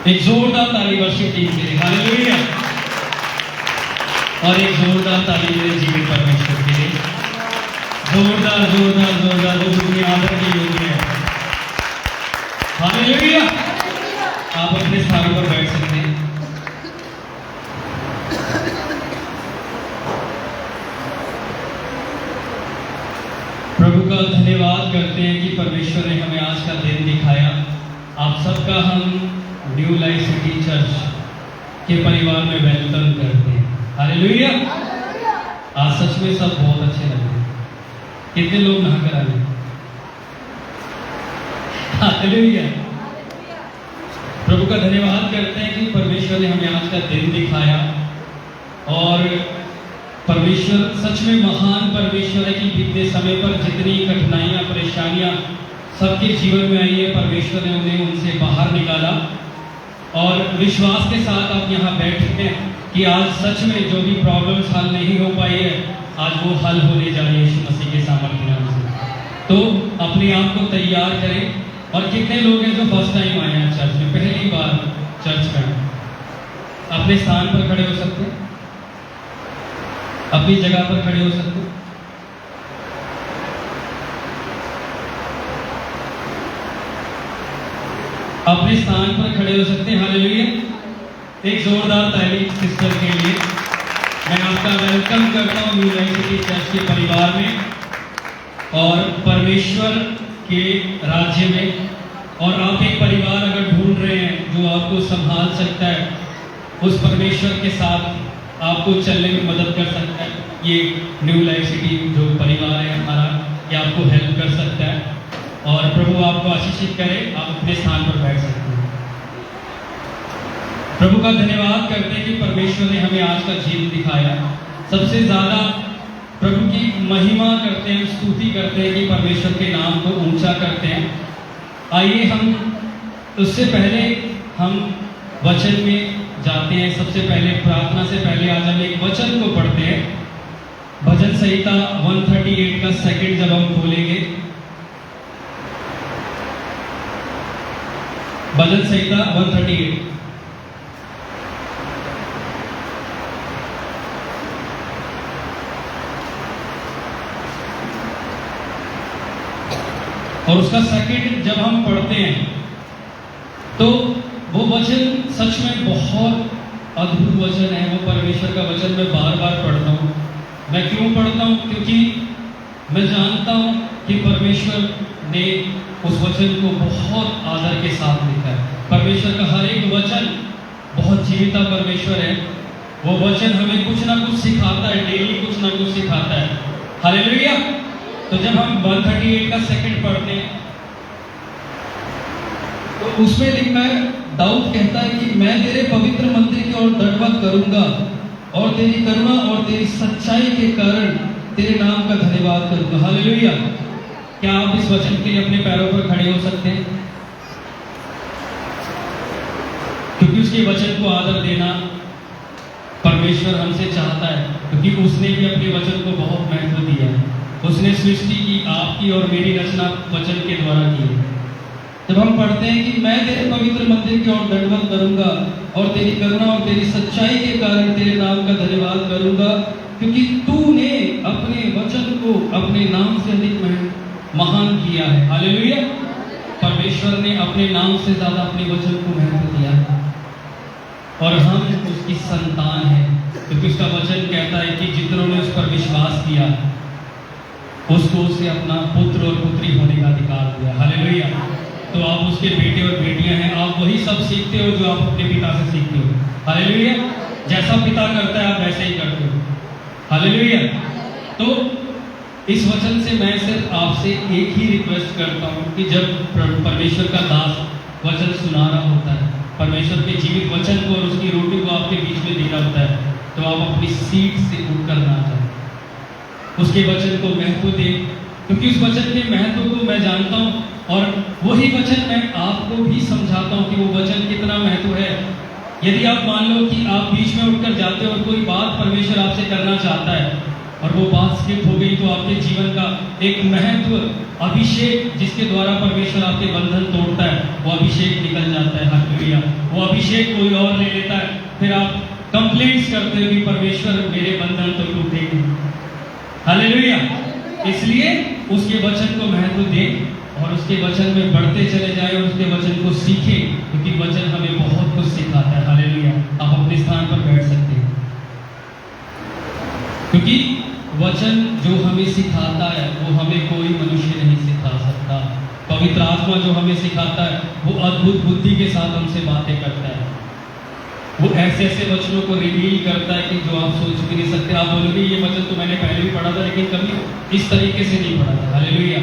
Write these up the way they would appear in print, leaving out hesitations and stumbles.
एक जोरदार ताली वर्शिप टीम के लिए, हालेलुया। और एक जोरदार ताली मेरे जीवित परमेश्वर के लिए, जोरदार जोरदार जोरदार, वो दुनिया आदर की योग्य है, हालेलुया। आप अपने स्थानों पर बैठ सकते हैं। प्रभु का धन्यवाद करते हैं कि परमेश्वर ने हमें आज का दिन दिखाया। आप सबका हम न्यू लाइफ सिटी चर्च के परिवार में वेलकम करते हैं, हालेलुया। आज सच में सब बहुत अच्छे लगे। कितने लोग नहा कर आए, हालेलुया। प्रभु का धन्यवाद करते हैं कि परमेश्वर ने हमें आज का दिन दिखाया। और परमेश्वर सच में महान परमेश्वर है कि बीते समय पर जितनी कठिनाइयां परेशानियां सबके जीवन में आई है, परमेश्वर ने उन्हें उनसे बाहर निकाला। और विश्वास के साथ आप यहाँ बैठे हैं कि आज सच में जो भी प्रॉब्लम्स हल नहीं हो पाई है, आज वो हल होने जा रही है यीशु मसीह के सामर्थ्य नाम से। तो अपने आप को तैयार करें। और कितने लोग हैं जो फर्स्ट टाइम आए हैं चर्च में, पहली बार चर्च में, अपने स्थान पर खड़े हो सकते हैं, अपनी जगह पर खड़े हो सकते हैं। अपने स्थान पर खड़े हो सकते हैं, हालेलुया। एक जोरदार ताली सिस्टर के लिए। मैं आपका वेलकम करता हूँ न्यू लाइफ सिटी चर्च के परिवार में और परमेश्वर के राज्य में। और आप एक परिवार अगर ढूंढ रहे हैं जो आपको संभाल सकता है, उस परमेश्वर के साथ आपको चलने में मदद कर सकता है, ये न्यू लाइफ सिटी जो परिवार है हमारा, ये आपको हेल्प कर सकता है। और प्रभु आपको आशीषित करे। आप अपने स्थान पर बैठ सकते हैं। प्रभु का धन्यवाद करते हैं कि परमेश्वर ने हमें आज का जीवन दिखाया। सबसे ज्यादा प्रभु की महिमा करते हैं, स्तुति करते हैं कि परमेश्वर के नाम को ऊंचा करते हैं। आइए हम उससे पहले हम वचन में जाते हैं। सबसे पहले प्रार्थना से पहले आज हम एक वचन को पढ़ते हैं। भजन संहिता 138 का सेकंड जब हम खोलेंगे, भजन संहिता 138 और उसका सेकंड जब हम पढ़ते हैं तो वो वचन सच में बहुत अद्भुत वचन है। वो परमेश्वर का वचन मैं बार बार पढ़ता हूँ। मैं क्यों पढ़ता हूँ? क्योंकि मैं जानता हूँ कि परमेश्वर ने उस वचन को बहुत आदर के साथ लिखा है। परमेश्वर का हर एक वचन बहुत जीविता परमेश्वर है। वो वचन हमें कुछ ना कुछ सिखाता है, डेली कुछ ना कुछ सिखाता है, हालेलुया। तो जब हम 138 का सेकंड पढ़ते हैं तो उसमें लिखा है, दाऊद कहता है कि मैं तेरे पवित्र मंदिर की ओर दंडवत करूंगा और तेरी करुणा और तेरी सच्चाई के कारण तेरे नाम का धन्यवाद करूंगा। हालेलुया। क्या आप इस वचन के लिए अपने पैरों पर खड़े हो सकते हैं? क्योंकि उसके वचन को आदर देना परमेश्वर हमसे चाहता है, क्योंकि उसने भी अपने वचन को बहुत महत्व दिया है। उसने सृष्टि की, आपकी और मेरी रचना वचन के द्वारा की है। जब हम पढ़ते हैं कि मैं तेरे पवित्र मंदिर की ओर दंडवत करूंगा और तेरी करुणा और तेरी सच्चाई के कारण तेरे नाम का धन्यवाद करूंगा, क्योंकि तूने अपने वचन को अपने नाम से अधिक महान किया है। हालेलुया। परमेश्वर ने अपने नाम से ज्यादा अपने वचन को महत्व दिया है और हम उसकी संतान है, क्योंकि उसका वचन कहता है कि जितनों ने उस पर विश्वास किया उसको उसे अपना पुत्र और पुत्री होने का अधिकार दिया। हालेलुया। तो आप उसके बेटे और बेटियां हैं, आप वही सब सीखते हो जो आप अपने पिता से सीखते हो। हालेलुया। जैसा पिता करता है आप वैसे ही करते हो। हालेलुया। तो इस वचन से मैं सिर्फ आपसे एक ही रिक्वेस्ट करता हूं कि जब परमेश्वर का दास वचन सुना रहा होता है, परमेश्वर के जीवित वचन को और उसकी रोटी को आपके बीच में दे रहा होता है, तो आप अपनी सीट से उठकर ना जाए, उसके वचन को महत्व दें, क्योंकि उस वचन के महत्व को मैं जानता हूं और वही वचन मैं आपको भी समझाता हूं कि वो वचन कितना महत्व है। यदि आप मान लो कि आप बीच में उठकर जाते हो और कोई बात परमेश्वर आपसे करना चाहता है और वो बात स्किप हो गई, तो आपके जीवन का एक महत्व, अभिषेक जिसके द्वारा परमेश्वर आपके बंधन तोड़ता है, वो अभिषेक निकल जाता है। हालेलुया। वो अभिषेक कोई और ले लेता है, फिर आप कंप्लेंट्स करते हो कि परमेश्वर मेरे बंधन तो टूटे। हालेलुया। इसलिए उसके वचन को महत्व दें और उसके वचन में बढ़ते चले जाए और उसके वचन को सीखें, क्योंकि वचन हमें बहुत कुछ सिखाता है। हालेलुया। आप अपने स्थान पर बैठ सकते हैं, क्योंकि वचन जो हमें सिखाता है वो हमें कोई मनुष्य नहीं सिखा सकता। पवित्र आत्मा जो हमें सिखाता है वो अद्भुत बुद्धि के साथ हमसे बातें करता है। वो ऐसे ऐसे वचनों को रिवील करता है कि जो आप सोच भी नहीं सकते। आप बोलोगे ये वचन तो मैंने पहले भी पढ़ा था, लेकिन कभी इस तरीके से नहीं पढ़ा था। हालेलुया।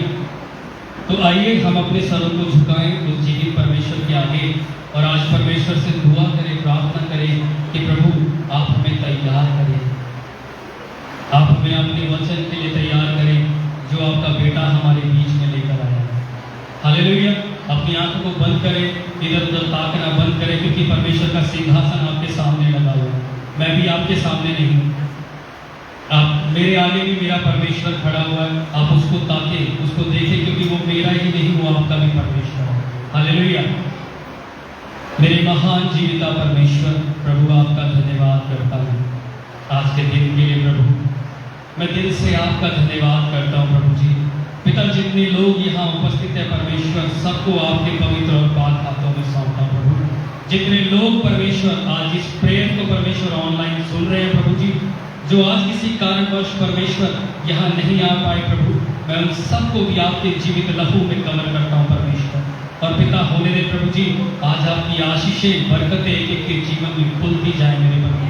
तो आइए हम अपने सरों को झुकाएं उस जीवित परमेश्वर के आगे और आज परमेश्वर से दुआ करें, प्रार्थना करें कि प्रभु आप हमें तैयार करें, आप हमें अपने वचन के लिए तैयार करें जो आपका बेटा हमारे बीच में लेकर आया। हालेलुया। अपनी आंखों को बंद करें, इधर उधर ताकना बंद करें, क्योंकि परमेश्वर का सिंहासन आपके सामने लगा हुआ है। मैं भी आपके सामने नहीं हूँ, आप मेरे आगे भी मेरा परमेश्वर खड़ा हुआ है। आप उसको ताकें, उसको देखें, क्योंकि वो मेरा ही नहीं, वो आपका भी परमेश्वर है। हालेलुया। मेरे महान जीविता परमेश्वर, प्रभु आपका धन्यवाद करता हूँ आज के दिन के लिए। प्रभु मैं दिल से आपका धन्यवाद करता हूँ प्रभु जी। पिता, जितने लोग यहाँ उपस्थित है परमेश्वर, सबको आपके पवित्र और पाक हाथों में सौंपता हूँ प्रभु। जितने लोग परमेश्वर आज इस प्रेयर को परमेश्वर ऑनलाइन सुन रहे हैं प्रभु जी, जो आज किसी कारणवश परमेश्वर यहाँ नहीं आ पाए प्रभु, मैं उन सबको भी आपके जीवित लहू में कवर करता हूँ परमेश्वर। और पिता होने दे प्रभु जी, आज आपकी आशीषें, बरकतें एक एक के जीवन में खुलती जाए मेरे परमेश्वर।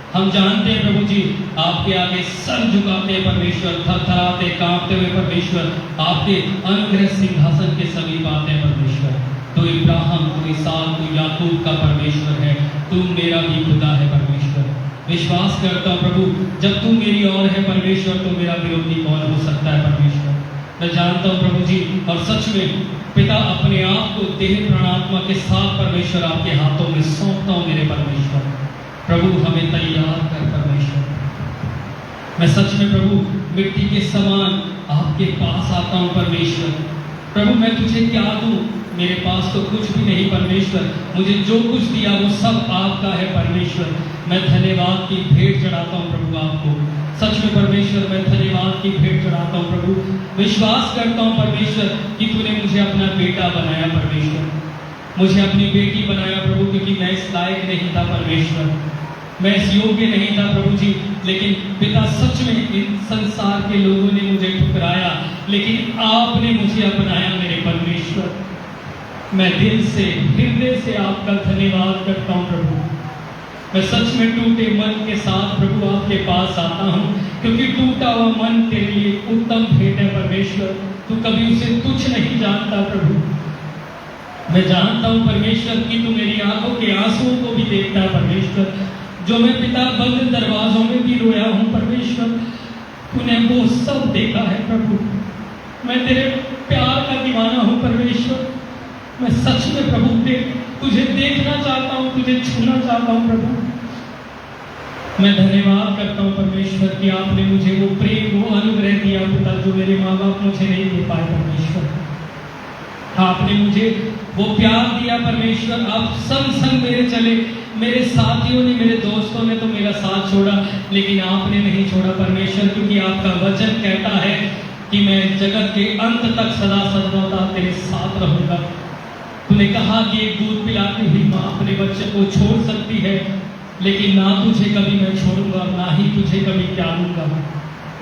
हम जानते हैं प्रभु जी, आपके आगे सर झुकाते हैं परमेश्वर, थरथराते कांपते हुए परमेश्वर आपके अनुग्रह सिंहासन के समीप आते हैं परमेश्वर। तू इब्राहिम, तू इसहाक, तू याकूब का परमेश्वर है, तू मेरा भी खुदा है परमेश्वर। विश्वास करता हूँ प्रभु, जब तू मेरी ओर है परमेश्वर, तो मेरा विरोधी कौन हो सकता है परमेश्वर। मैं जानता हूँ प्रभु जी, और सच में पिता अपने आप को देह प्राणात्मा के साथ परमेश्वर आपके हाथों में सौंपता हूँ मेरे परमेश्वर। प्रभु हमें तैयार कर परमेश्वर। मैं सच में प्रभु मिट्टी के समान आपके पास आता हूँ परमेश्वर। प्रभु मैं तुझे क्या दूं, मेरे पास तो कुछ भी नहीं परमेश्वर। मुझे जो कुछ दिया वो सब आपका है परमेश्वर। मैं धन्यवाद की भेंट चढ़ाता हूँ प्रभु आपको। सच में परमेश्वर मैं धन्यवाद की भेंट चढ़ाता हूँ प्रभु। विश्वास करता हूँ परमेश्वर कि तूने मुझे अपना बेटा बनाया परमेश्वर, मुझे अपनी बेटी बनाया प्रभु, क्योंकि मैं इस लायक नहीं था परमेश्वर, मैं इस योग्य नहीं था प्रभु जी। लेकिन पिता सच में इन संसार के लोगों ने मुझे ठुकराया, लेकिन आपने मुझे अपनाया मेरे परमेश्वर। मैं दिल से, हृदय से आपका धन्यवाद करता हूँ प्रभु। मैं सच में टूटे मन के साथ प्रभु आपके पास आता हूँ क्योंकि टूटा हुआ मन तेरे लिए उत्तम भेंट है परमेश्वर। तू कभी उसे तुच्छ नहीं जानता प्रभु। मैं जानता हूँ परमेश्वर कि तू मेरी आंखों के आंसुओं को भी देखता है परमेश्वर। जो मैं पिता बंद दरवाजों में भी रोया हूँ परमेश्वर, तूने वो सब देखा है प्रभु। मैं तेरे प्यार का दीवाना हूँ परमेश्वर। मैं सच में प्रभु तुझे देखना चाहता हूँ, तुझे छूना चाहता हूँ प्रभु। मैं धन्यवाद करता हूँ परमेश्वर कि आपने मुझे वो प्रेम, वो अनुग्रह दिया पिता, जो मेरे माँ बाप मुझे नहीं दे पाए परमेश्वर। आपने मुझे वो प्यार दिया परमेश्वर। आप संग संग मेरे चले। मेरे साथियों ने, मेरे दोस्तों ने तो मेरा साथ छोड़ा, लेकिन आपने नहीं छोड़ा परमेश्वर, क्योंकि आपका वचन कहता है कि मैं जगत के अंत तक सदा सर्वदा तेरे साथ रहूंगा। तूने कहा कि एक दूध पिलाती हुई माँ अपने बच्चे को छोड़ सकती है, लेकिन ना तुझे कभी मैं छोड़ूंगा, ना ही तुझे कभी त्यागूंगा।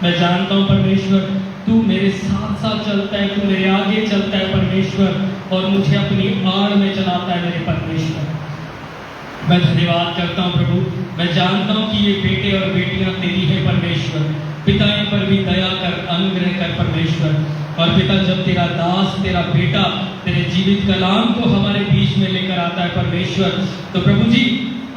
मैं जानता हूँ परमेश्वर, तू मेरे साथ साथ चलता है, तू मेरे आगे चलता है परमेश्वर, और मुझे अपनी आड़ में चलाता है मेरे परमेश्वर। मैं धन्यवाद करता हूँ प्रभु। मैं जानता हूँ कि ये बेटे और बेटियां तेरी है परमेश्वर। पिता इन पर भी दया कर, अनुग्रह कर परमेश्वर। और पिता, जब तेरा दास, तेरा बेटा तेरे जीवित कलाम को हमारे बीच में लेकर आता है परमेश्वर, तो प्रभु जी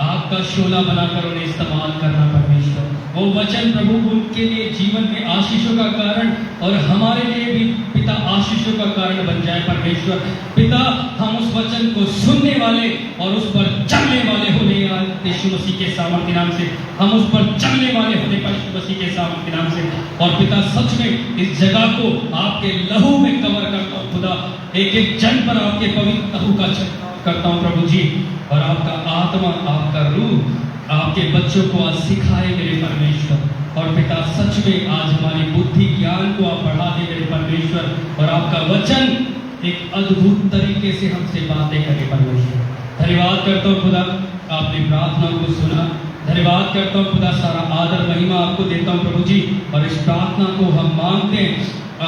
आपका शोला बनाकर उन्हें इस्तेमाल करना परमेश्वर। वो वचन प्रभु उनके लिए जीवन में आशीषों का कारण, और हमारे लिए भी पिता आशीषों का कारण बन जाए परमेश्वर। पिता, हम उस वचन को सुनने वाले और उस पर चलने वाले होने यीशु मसीह के सामर्थ्य नाम से, हम उस पर चलने वाले होने पर यीशु मसीह के सामर्थ्य नाम से। और पिता, सच में इस जगह को आपके लहू में कवर करता हूँ खुदा। एक एक जन पर आपके पवित्र लहू का छिड़काव करता हूँ प्रभु जी। और आपका आत्मा, आपका रूह आपके बच्चों को आज सिखाए मेरे परमेश्वर। और पिता, सच में आज हमारी बुद्धि ज्ञान को आप बढ़ा दे मेरे परमेश्वर, और आपका वचन एक अद्भुत तरीके से हमसे बातें करे परमेश्वर। धन्यवाद करता हूँ खुदा, आपने प्रार्थना को सुना। धन्यवाद करता हूँ खुदा, सारा आदर महिमा आपको देता हूँ प्रभु जी। और इस प्रार्थना को हम मांगते हैं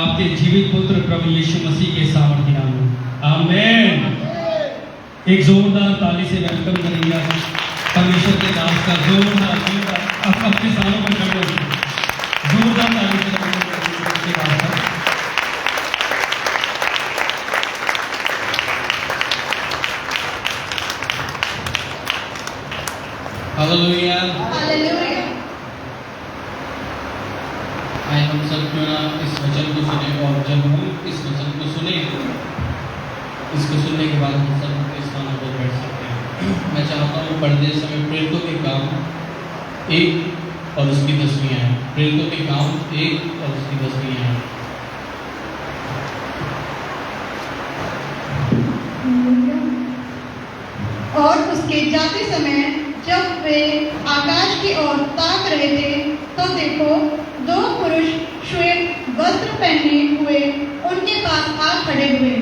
आपके जीवित पुत्र प्रभु यीशु मसीह के सामर्थ्य नाम में, आमीन। एक जोरदार ताली से वेलकम करेंगे परमेश्वर के दास का। जोरदार आप अपने सालों पर खड़े हो, जोरदार ताली से वेलकम करेंगे दास का। Hallelujah, hallelujah. आइए हम सब क्यों ना इस वचन को सुने, और जब हम इस वचन को सुने, इसको सुनने के बाद हम सब अपने स्थानों पर बैठ सकते हैं। मैं चाहता हूँ पढ़ते समय प्रेरितों के काम 1 और उसकी 10वीं आयत, प्रेरितों के काम 1 और उसकी 10वीं आयत। और उसके जाते समय जब वे आकाश की ओर ताक रहे थे, तो देखो 2 पुरुष श्वेत वस्त्र पहने हुए उनके पास आ खड़े हुए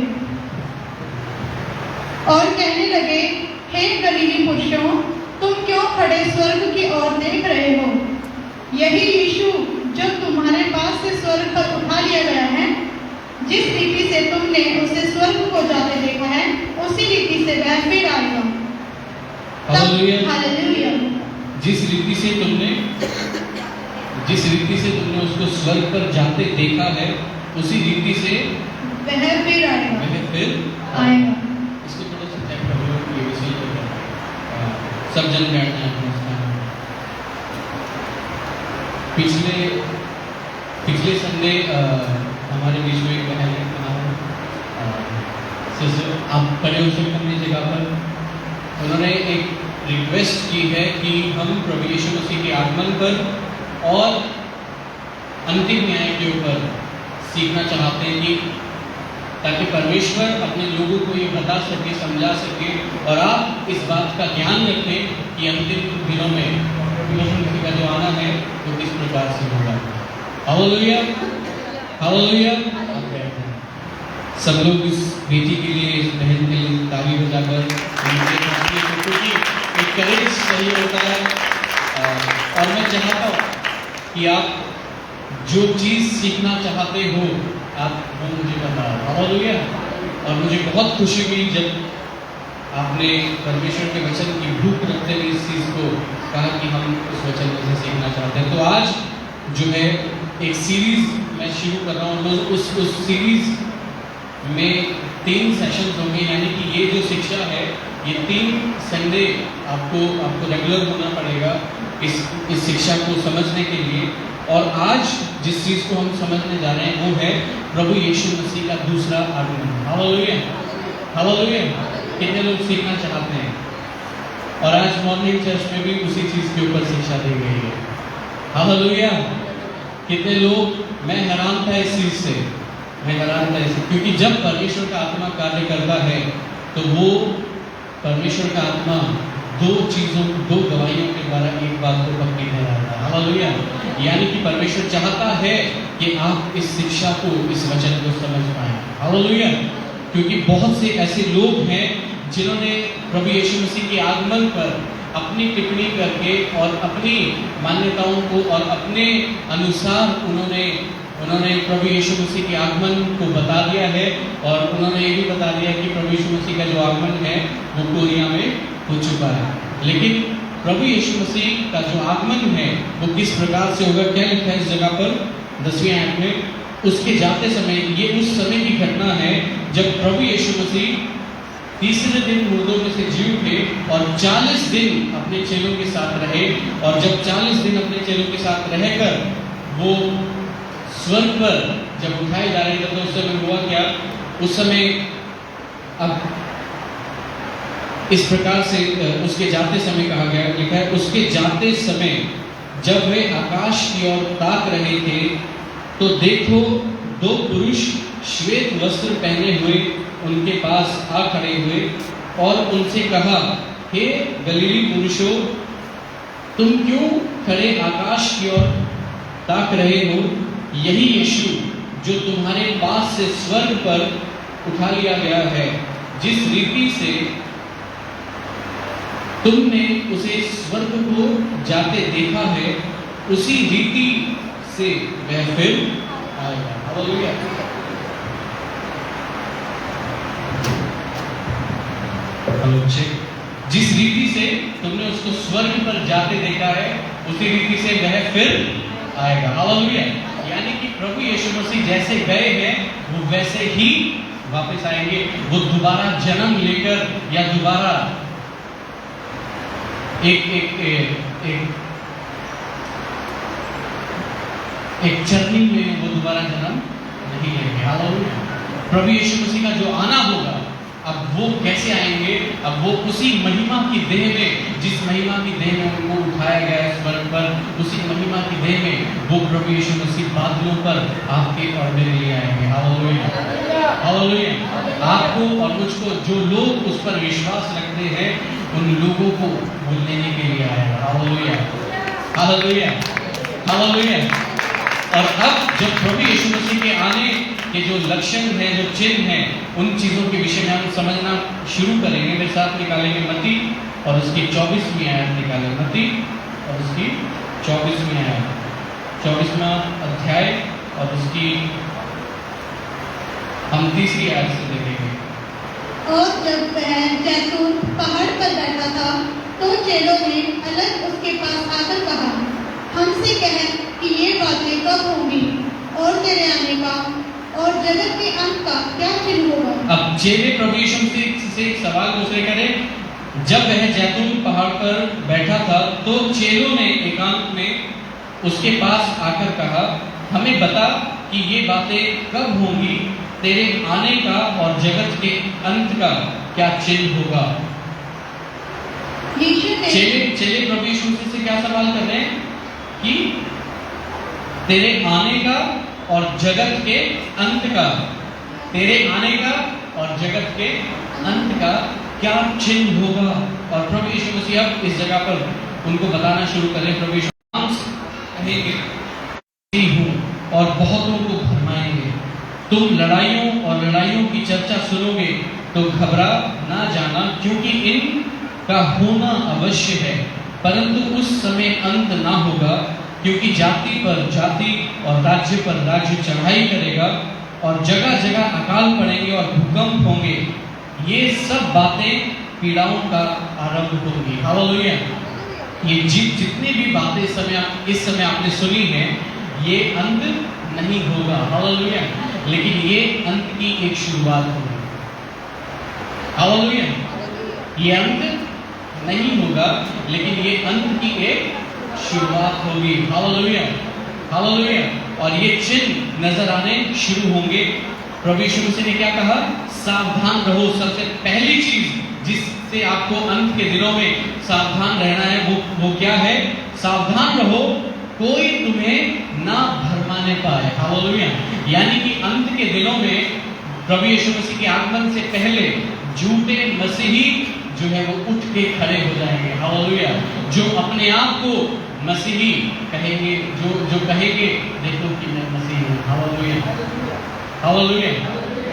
और कहने लगे, हे गलीली पुरुषों, तुम क्यों खड़े स्वर्ग की ओर देख रहे हो? यही यीशु जो तुम्हारे पास से स्वर्ग पर उठा लिया गया है, जिस रीति से तुमने उसे स्वर्ग को जाते देखा है, उसी रीति से वह फिर आएगा। हालेलुया। जिस रीति से तुमने उसको स्वर्ग पर जाते देखा है, उसी रीति से वह फिर आएगा। इसको थोड़ा सा चेक कर लो, ये भी सही है। सब जन बैठ जाए अपने स्थान पर। पिछले संडे हमारे बीच में एक बहन है, आप खड़े हो सकते अपनी जगह पर। उन्होंने एक रिक्वेस्ट की है कि हम प्रभु यीशु मसीह के आगमन पर और अंतिम न्याय के ऊपर सीखना चाहते हैं, कि ताकि परमेश्वर अपने लोगों को ये बता सके, समझा सके, और आप इस बात का ध्यान रखें कि अंतिम दिनों में यीशु मसीह का जो आना है वो किस प्रकार से होगा। Hallelujah, hallelujah. सब लोग इस बेटी के लिए, इस बहन के लिए ताली बजाकर क्योंकि एक करेज सही होता है। और मैं चाहता हूँ कि आप जो चीज़ सीखना चाहते हो आप वो मुझे बताओ। हालेलुया। और मुझे बहुत खुशी हुई जब आपने परमेश्वर के वचन की भूख रखते हुए इस चीज़ को कहा कि हम उस वचन से सीखना चाहते हैं। तो आज जो है एक सीरीज मैं शुरू कर रहा हूँ। उस सीरीज में 3 सेशंस होंगे, यानी कि ये जो शिक्षा है ये 3 संडे आपको रेगुलर होना पड़ेगा इस शिक्षा को समझने के लिए। और आज जिस चीज़ को हम समझने जा रहे हैं वो है प्रभु यीशु मसीह का दूसरा आगमन। Hallelujah, hallelujah. कितने लोग सीखना चाहते हैं? और आज मॉर्निंग चर्च में भी उसी चीज़ के ऊपर शिक्षा दी गई है। हालेलुया। कितने लोग, मैं हैरान था इस चीज़ से, मैं हैरान था इससे, क्योंकि जब परमेश्वर का आत्मा कार्य करता है तो वो परमेश्वर का आत्मा 2 गवाहियों के द्वारा एक बात को पक्की ठहराता है। हालेलुया। यानी कि परमेश्वर चाहता है कि आप इस शिक्षा को, इस वचन को समझ पाएं। हालेलुया। क्योंकि बहुत से ऐसे लोग हैं जिन्होंने प्रभु यीशु मसीह के आगमन पर अपनी टिप्पणी करके और अपनी मान्यताओं को और अपने अनुसार उन्होंने प्रभु यीशु मसीह के आगमन को बता दिया है। और उन्होंने ये भी बता दिया कि प्रभु यीशु मसीह का जो आगमन है वो कोरिया में हो चुका है। लेकिन प्रभु यीशु मसीह का जो आगमन है वो किस प्रकार से होगा, क्या लिखा है इस जगह पर 10वीं आयत में, उसके जाते समय, ये उस समय की घटना है जब प्रभु यीशु मसीह तीसरे दिन मुर्दों में से जी उठे और 40 दिन अपने चेलों के साथ रहे। और जब 40 दिन अपने चेलों के साथ रहकर वो स्वर्ग पर जब उठाए जा रहे थे तो उस समय हुआ क्या? उस समय अब इस प्रकार से उसके जाते समय कहा गया, लिखा है उसके जाते समय जब वे आकाश की ओर ताक रहे थे तो देखो 2 पुरुष श्वेत वस्त्र पहने हुए उनके पास आ खड़े हुए और उनसे कहा, हे गलीली पुरुषों, तुम क्यों खड़े आकाश की ओर ताक रहे हो? यही यीशु जो तुम्हारे पास से स्वर्ग पर उठा लिया गया है, जिस रीति से तुमने उसे स्वर्ग को जाते देखा है, उसी रीति से वह फिर आएगा। हालेलुया। जिस रीति से तुमने उसको स्वर्ग पर जाते देखा है उसी रीति से वह फिर आएगा। हालेलुया। यानी कि प्रभु यीशु मसीह जैसे गए हैं वो वैसे ही वापस आएंगे। वो दोबारा जन्म लेकर या दोबारा एक चरनी में वो दोबारा जन्म नहीं लेंगे। हालेलुया। प्रभु यीशु मसीह का जो आना होगा, अब वो कैसे आएंगे? अब वो उसी महिमा की देह में, जिस महिमा की देह में उनको उठाया गया है स्वर्ग पर, उसी महिमा की देह में वो प्रभु यीशु मसीह बादलों पर आपके और मेरे लिए आएंगे। Hallelujah, hallelujah. आपको और मुझको, जो लोग उस पर विश्वास रखते हैं, उन लोगों को वो लेने के लिए आएगा। Hallelujah, hallelujah, hallelujah. और अब जब प्रभु यीशु मसीह के आने के जो लक्षण हैं, जो चिन्ह हैं, उन चीज़ों के विषय में हम समझना शुरू करेंगे। मेरे साथ निकालेंगे मत्ती और उसकी 24वीं आयत निकालें। मत्ती और उसकी 24वीं आयत, 24वां अध्याय और उसकी हम 3री आयत से देखेंगे। और जब वह जैतून पहाड़ पर बैठा था तो चेलों ने अलग उसके पास आकर कहा, हमसे कह कि ये बातें कब होंगी और तेरे आने का और जगत के अंत का क्या चिन्ह होगा? अब चेले प्रभु यीशु मसीह से एक सवाल पूछ रहे करें, जब वह जैतून पहाड़ पर बैठा था तो चेलों ने एकांत में उसके पास आकर कहा, हमें बता कि ये बातें कब होंगी, तेरे आने का और जगत के अंत का क्या चिन्ह होगा? चेले प्रभु यीशु मसीह से क्या सवाल कर रहे हैं कि तेरे आने का और जगत के अंत का, तेरे आने का और जगत के अंत का क्या चिन्ह होगा? और प्रभु यीशु मसीह अब इस जगह पर उनको बताना शुरू करें। प्रभु यीशु कहेंगे हूं और बहुतों को भरमाएंगे, तुम लड़ाइयों और लड़ाइयों की चर्चा सुनोगे तो घबरा ना जाना, क्योंकि इनका होना अवश्य है, परंतु उस समय अंत ना होगा, क्योंकि जाति पर जाति और राज्य पर राज्य चढ़ाई करेगा और जगह जगह अकाल पड़ेंगे और भूकंप होंगे। ये सब बातें पीड़ाओं का आरंभ होंगी। हालेलुया। ये जितनी भी बातें इस समय आपने सुनी हैं, ये अंत नहीं होगा, हालेलुया, लेकिन ये अंत की एक शुरुआत होगी, हालेलुया। ये अंत नहीं होगा, लेकिन ये अंत की एक शुरुआत होगी, हालेलुया, हालेलुया। और ये चिन्ह नजर आने शुरू होंगे। प्रभु यीशु मसीह ने क्या कहा? सावधान रहो। सबसे पहली चीज जिससे आपको अंत के दिनों में सावधान रहना है वो क्या है? सावधान रहो कोई तुम्हें ना भरमाने पाए, हालेलुया। यानी कि अंत के दिनों में प्रभु यीशु मसीह के आगमन से पहले झूठे मसीही जो है वो उठ के खड़े हो जाएंगे, हालेलुया। जो अपने आप को मसीही कहेंगे, जो कहेंगे देखो कि मैं मसीही हूँ, हालेलुया, हालेलुया।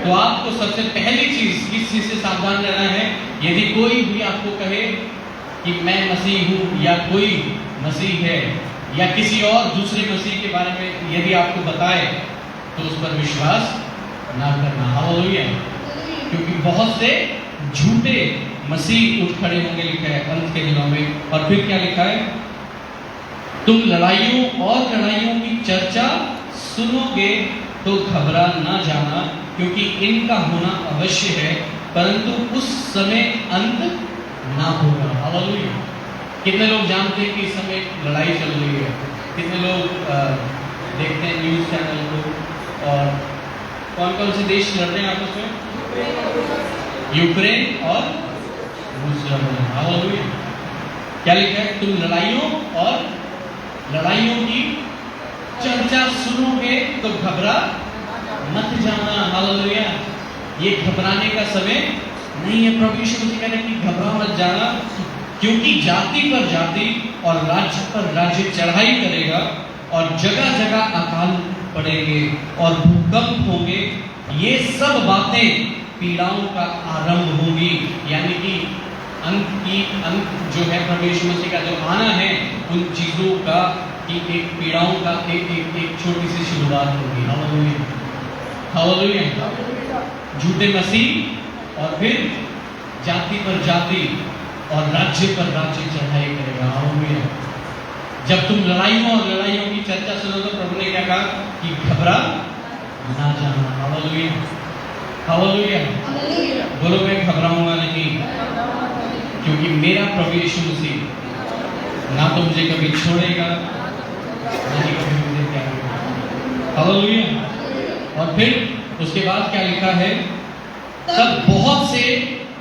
तो आपको सबसे पहली चीज किस चीज से सावधान रहना है? यदि कोई भी आपको कहे कि मैं मसीह हूँ या कोई मसीह है या किसी और दूसरे मसीह के बारे में यदि आपको बताए तो उस पर विश्वास ना करना, हालेलुया। क्योंकि बहुत से झूठे मसीह उठ खड़े होंगे, लिखा है अंत के दिनों में। और फिर क्या लिखा है? तुम लड़ाइयों और लड़ाइयों की चर्चा सुनोगे तो घबरा ना जाना, क्योंकि इनका होना अवश्य है, परंतु उस समय अंत ना होगा, हालेलुया। कितने लोग जानते हैं कि इस समय लड़ाई चल रही है? कितने लोग देखते हैं न्यूज़ चैनल को? और कौन कौन से देश लड़ रहे हैं आपस में? यूक्रेन और रूस लड़ रहे हैं, हालेलुया। क्या लिखा है? तुम लड़ाइयों और लड़ाइयों की चर्चा सुनोगे तो घबरा मत जाना, हालेलुया। ये घबराने का समय नहीं है। प्रभु यीशु मसीह कहते हैं कि घबरा मत जाना, क्योंकि जाति पर जाति और राज्य पर राज्य चढ़ाई करेगा और जगह जगह अकाल पड़ेंगे और भूकंप होंगे। ये सब बातें पीड़ाओं का आरंभ होंगी, यानी कि अंत जो है प्रभु यीशु मसीह का जो आना है उन चीजों का कि एक पीड़ाओं का एक छोटी सी शुरुआत होगी, हालेलुया, हालेलुया। झूठे मसीह और फिर जाति पर जाति और राज्य पर राज्य चढ़ाई करेगा, हालेलुया। जब तुम लड़ाइयों और लड़ाइयों की चर्चा सुनो तो प्रभु ने क्या कहा कि घबरा ना जाना, हालेलुया, हालेलुया। बोलो मैं घबराऊंगा नहीं, क्योंकि मेरा प्रभु यीशु मसीह ना तो मुझे कभी छोड़ेगा ना ही कभी मुझे त्यागेगा, हालेलुया। और फिर उसके बाद क्या लिखा है? तब बहुत से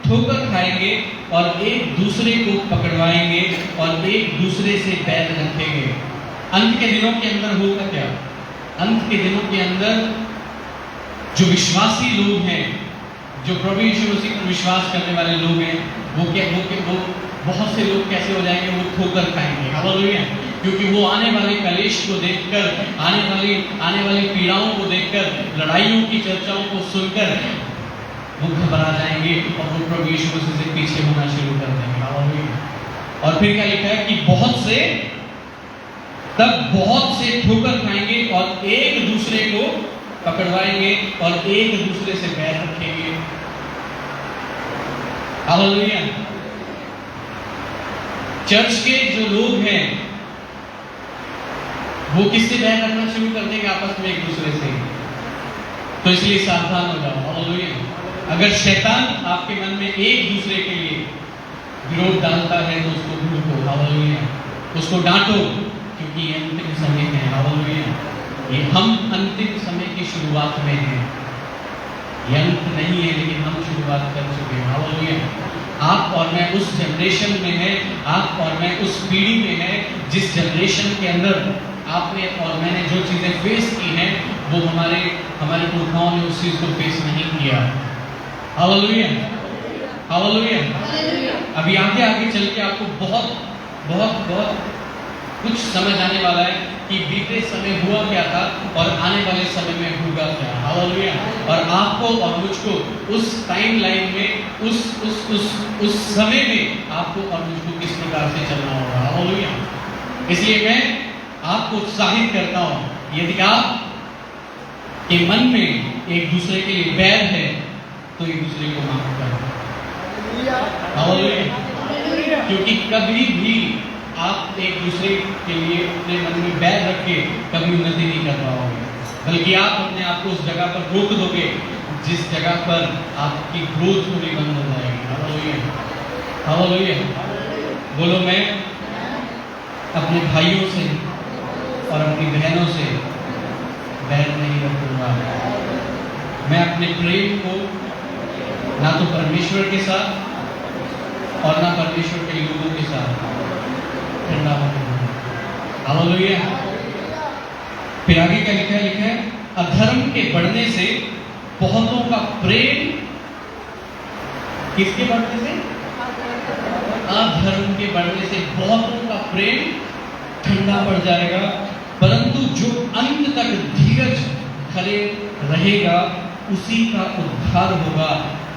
ठोकर खाएंगे और एक दूसरे को पकड़वाएंगे और एक दूसरे से बैर रखेंगे। अंत के दिनों के अंदर होगा क्या? अंत के दिनों के अंदर जो विश्वासी लोग हैं, जो प्रभु यीशु मसीह पर विश्वास करने वाले लोग हैं, वो बहुत से लोग कैसे हो जाएंगे? वो ठोकर खाएंगे, हालेलुया। क्योंकि वो आने वाले कलेश को देखकर, आने वाली पीड़ाओं को देखकर, लड़ाइयों की चर्चाओं को सुनकर वो घबरा जाएंगे और वो प्रभु यीशु मसीह से पीछे होना शुरू कर देंगे, हालेलुया। और फिर क्या लिखा है कि तब बहुत से ठोकर खाएंगे और एक दूसरे को पकड़वाएंगे और एक दूसरे से बैर रखेंगे, हालेलुया। चर्च के जो लोग हैं वो किससे बैर रखना शुरू कर देंगे? आपस में एक दूसरे से। तो इसलिए सावधान हो जाओ, हालेलुया। अगर शैतान आपके मन में एक दूसरे के लिए विरोध डालता है तो उसको भूलो, हालेलुया, उसको डांटो, क्योंकि ये अंतिम समय है, हालेलुया। ये हम अंतिम समय की शुरुआत में हैं। ये अंत नहीं है, लेकिन हम शुरुआत कर चुके हैं, हालेलुया। आप और मैं उस जनरेशन में हैं, आप और मैं उस पीढ़ी में हैं जिस जनरेशन के अंदर आपने और मैंने जो चीजें फेस की हैं वो हमारे पुरखाओं ने उस चीज को फेस नहीं किया, हालेलुया, हालेलुया। अभी आगे चल के आपको बहुत बहुत बहुत कुछ समझ आने वाला है कि बीते समय हुआ क्या था और आने वाले समय में होगा क्या, हालेलुया। और आपको और मुझको उस टाइम लाइन में उस समय में आपको और मुझको किस प्रकार से चलना होगा, हालेलुया। इसलिए मैं आपको उत्साहित करता हूँ, यदि आप के मन में एक दूसरे के लिए बैर है तो एक दूसरे को माफ करो, हालेलुया। क्योंकि कभी भी आप एक दूसरे के लिए अपने मन में बैर रख के कभी उन्नति नहीं कर पाओगे, बल्कि आप अपने आप को उस जगह पर रोक दोगे जिस जगह पर आपकी ग्रोथ पूरी बंद हो जाएगी। Hallelujah, hallelujah. बोलो, मैं अपने भाइयों से और अपनी बहनों से बैर नहीं रखूंगा। मैं अपने प्रेम को ना तो परमेश्वर के साथ और ना परमेश्वर के लोगों के साथ ठंडा होने दूंगा। हालेलुया। फिर आगे क्या लिखा है? अधर्म के बढ़ने से बहुतों का प्रेम, किसके बढ़ने से? अधर्म के बढ़ने से बहुतों का प्रेम ठंडा पड़ जाएगा, परंतु जो अंत तक धीरज खड़े रहेगा उसी का उद्धार होगा।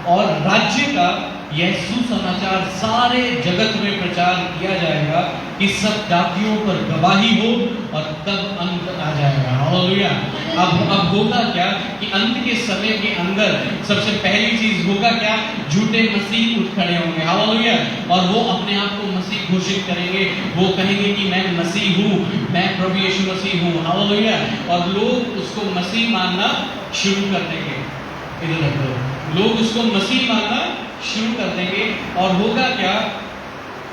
और राज्य का यह सुसमाचार सारे जगत में प्रचार किया जाएगा कि सब जातियों पर गवाही हो और तब अंत आ जाएगा। हालेलुया। अब होगा क्या कि अंत के समय के अंदर सबसे पहली चीज होगा क्या? झूठे मसीह उठ खड़े होंगे। हालेलुया। और वो अपने आप को मसीह घोषित करेंगे, वो कहेंगे कि मैं मसीह हूँ, मैं प्रभु यीशु मसीह हूँ। हालेलुया। और लोग उसको मसीह मानना शुरू कर देंगे। इधर रखो, लोग उसको मसीह मानना शुरू कर देंगे और होगा क्या?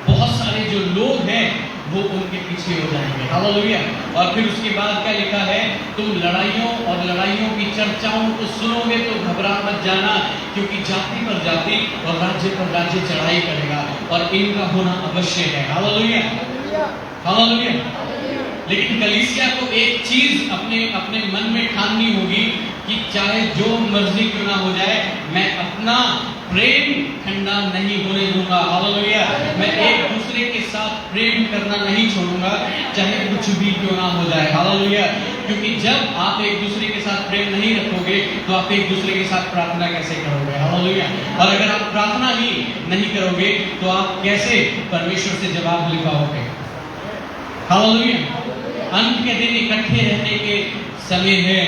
बहुत सारे जो लोग हैं वो उनके पीछे हो जाएंगे। हालेलुया। और फिर उसके बाद क्या लिखा है? तुम लड़ाइयों और लड़ाइयों की चर्चाओं को सुनोगे तो घबरा मत जाना, क्योंकि जाति पर जाति और राज्य पर राज्य चढ़ाई करेगा और इनका होना अवश्य है। Hallelujah, hallelujah. लेकिन कलीसिया को एक चीज अपने मन में ठाननी होगी कि चाहे जो मर्जी क्यों ना हो जाए, मैं अपना प्रेम ठंडा नहीं होने दूंगा। हालेलुया। मैं एक दूसरे के साथ प्रेम करना नहीं छोड़ूंगा, चाहे कुछ भी क्यों ना हो जाए। हालेलुया। क्योंकि जब आप एक दूसरे के साथ प्रेम नहीं रखोगे तो आप एक दूसरे के साथ प्रार्थना कैसे करोगे? हालेलुया। और अगर आप प्रार्थना ही नहीं करोगे तो आप कैसे परमेश्वर से जवाब ले पाओगे? हालेलुया। अंत के दिन इकट्ठे रहने के समय है।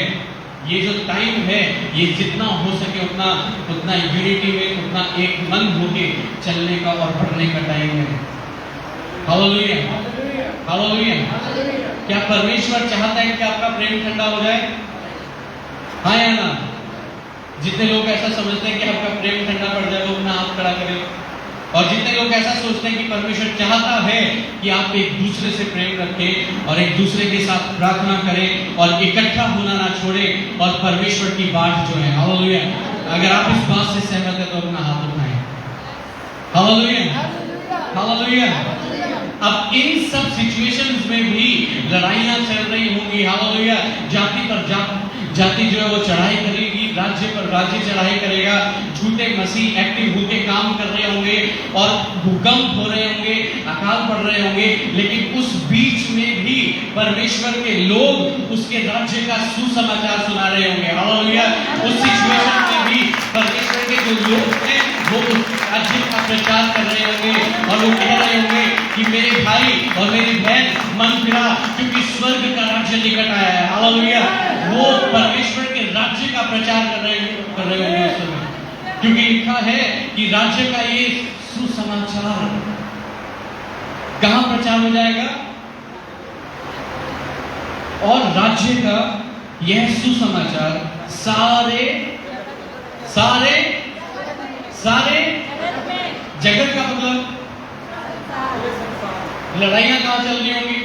ये जो टाइम है, ये जितना हो सके उतना यूनिटी में, उतना एक मन होके चलने का और बढ़ने का टाइम है। Hallelujah, hallelujah. क्या परमेश्वर चाहता है कि आपका प्रेम ठंडा हो जाए? हाँ या ना? जितने लोग ऐसा समझते हैं कि आपका प्रेम ठंडा पड़ जाए, लोग अपना हाथ खड़ा करें। और जितने लोग ऐसा सोचते हैं कि परमेश्वर चाहता है कि आप एक दूसरे से प्रेम रखें और एक दूसरे के साथ प्रार्थना करें और इकट्ठा होना ना छोड़ें और परमेश्वर की बात जो है। हालेलुया। अगर आप इस बात से सहमत हैं तो अपना हाथ उठाएं। Hallelujah, hallelujah. अब इन सब सिचुएशंस में भी लड़ाइयां चल रही होंगी। हालेलुया। जाति पर जाति जो है वो चढ़ाई करेगी, राज्य पर राज्य चढ़ाई करेगा, झूठे मसीह एक्टिव होके काम कर रहे होंगे और भूकंप हो रहे होंगे, अकाल पड़ रहे होंगे। लेकिन उस बीच में भी परमेश्वर के लोग उसके राज्य का सुसमाचार सुना रहे होंगे। हालेलुया। उस सिचुएशन में भी परमेश्वर के जो लोग हैं वो उस राज्य का प्रचार कर रहे होंगे और वो कह रहे होंगे कि मेरे भाई और मेरी बहन मन फिरा, क्योंकि स्वर्ग का राज्य निकट आया है। हालेलुया। वो परमेश्वर के राज्य का प्रचार कर रहे होंगे उस समय, क्योंकि लिखा है कि राज्य का ये सुसमाचार कहां प्रचार हो जाएगा? और राज्य का यह सुसमाचार सारे जगत का, मतलब लड़ाइयां कहां चल रही होंगी?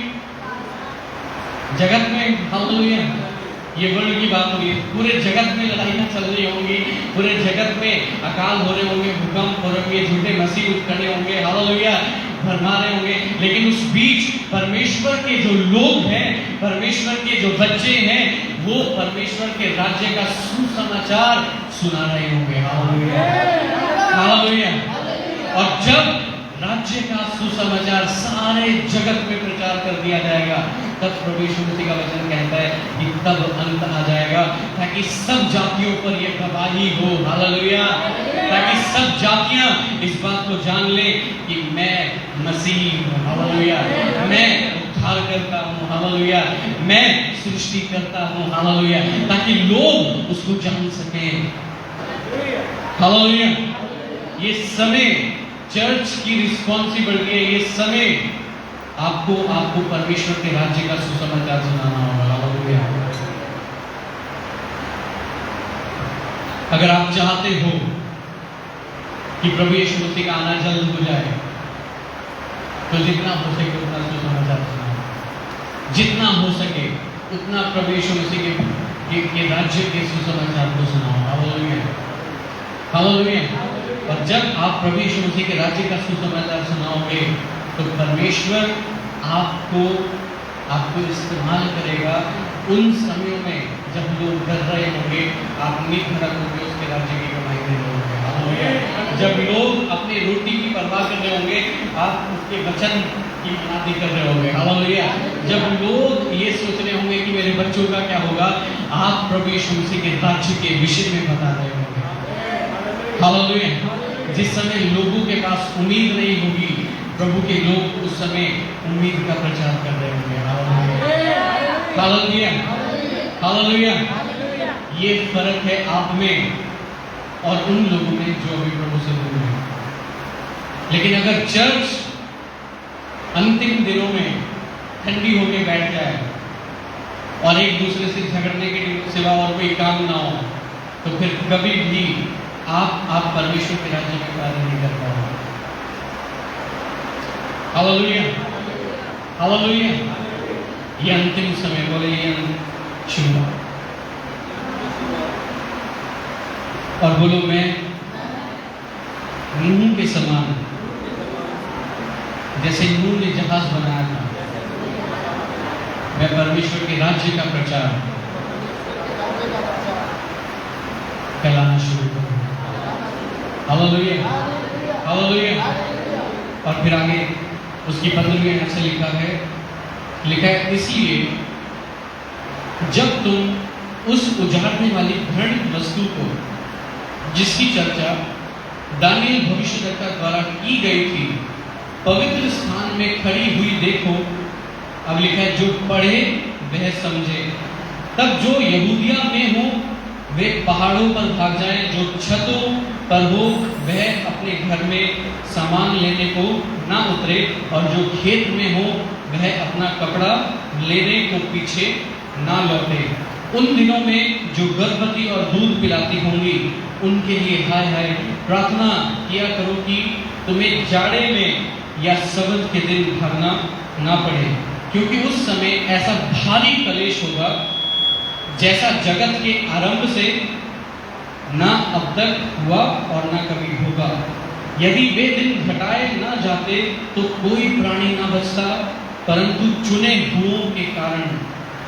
जगत में। हालेलुया। ये वर्ल्ड की बात हो रही है। पूरे जगत में लड़ाइयां चल रही होंगी, पूरे जगत में अकाल हो रहे होंगे, भूकंप हो रहे होंगे, झूठे मसीह उठ खड़े होंगे। हालेलुया। भरमा रहे होंगे। लेकिन उस बीच परमेश्वर के जो लोग हैं, परमेश्वर के जो बच्चे हैं, वो परमेश्वर के राज्य का सुसमाचार सुना रहे होंगे। Hallelujah, hallelujah. और जब राज्य का सुसमाचार सारे जगत में प्रचार कर दिया जाएगा, तब प्रभु यीशु मसीह का वचन कहता है कि तब अंत आ जाएगा, ताकि सब जातियों पर यह गवाही हो। हालेलुया। ताकि सब जातियां इस बात को जान लें कि मैं मसीह हूँ। हालेलुया। मैं उद्धार करता हूँ। हालेलुया। मैं सृष्टि करता हूँ। हालेलुया। ताकि लोग उसको जान सकें। हालेलुया। ये समय चर्च की रिस्पॉन्सिबिलिटी है। ये समय आपको आपको परमेश्वर के राज्य का सुसमाचार सुनाना होगा। हालेलुया। अगर आप चाहते हो कि प्रभु यीशु मसीह का आना जल्द हो जाए, तो जितना हो सके उतना सुसमाचार सुनाओ। जितना हो सके उतना प्रभु यीशु मसीह के राज्य के सुसमाचार को सुनाओ। हालेलुया। हालेलुया। और जब आप प्रभु यीशु मसीह के राज्य का सुसमाचार सुनाओगे तो परमेश्वर आपको इस्तेमाल करेगा उन समयों में जब लोग डर रहे होंगे, आप निर्भरक होंगे उसके राज्य की कमाई कर रहे होंगे। हालेलुया। जब लोग अपनी रोटी की परवाह कर रहे होंगे, आप उसके वचन की मनादी कर रहे होंगे। हालेलुया। जब लोग ये सोच रहे होंगे कि मेरे बच्चों का क्या होगा, आप प्रभु यीशु मसीह के राज्य के विषय में बता रहे होंगे। हालेलुया। जिस समय लोगों के पास उम्मीद नहीं होगी, प्रभु के लोग उस समय उम्मीद का प्रचार कर रहे होंगे। हालेलुया। हालेलुया। ये फर्क है आप में और उन लोगों में जो अभी प्रभु से दूर हैं। लेकिन अगर चर्च अंतिम दिनों में ठंडी होकर बैठ जाए और एक दूसरे से झगड़ने के सिवा और कोई काम ना हो, तो फिर कभी भी आप परमेश्वर के राज्य में कार्य नहीं कर पाओगे। हालेलुया। हालेलुया। ये अंतिम समय, बोले ये शुरू। और बोलो मैं नूह के समान, जैसे नूह ने जहाज बनाया था, मैं परमेश्वर के राज्य का प्रचार फैलाना शुरू करूंगा। हालेलुया। हालेलुया। और फिर आगे उसकी 15वीं आयत से लिखा है इसलिए जब तुम उस उजाड़ने वाली घृणित वस्तु को, जिसकी चर्चा दानियल भविष्यद्वक्ता द्वारा की गई थी, पवित्र स्थान में खड़ी हुई देखो। अब लिखा है जो पढ़े वह समझे। तब जो यहूदिया में हो वे पहाड़ों पर भाग जाएं, जो छतों पर हो वह अपने घर में सामान लेने को ना उतरे, और जो खेत में हो वह अपना कपड़ा लेने को पीछे ना लौटे। उन दिनों में जो गर्भवती और दूध पिलाती होंगी उनके लिए हाय हाय। प्रार्थना किया करो कि तुम्हें जाड़े में या सबत के दिन भागना ना पड़े, क्योंकि उस समय ऐसा भारी कलेश होगा जैसा जगत के आरंभ से ना अब तक हुआ और ना कभी होगा। यदि वे दिन घटाए ना जाते तो कोई प्राणी ना बचता, परंतु चुने हुओं के कारण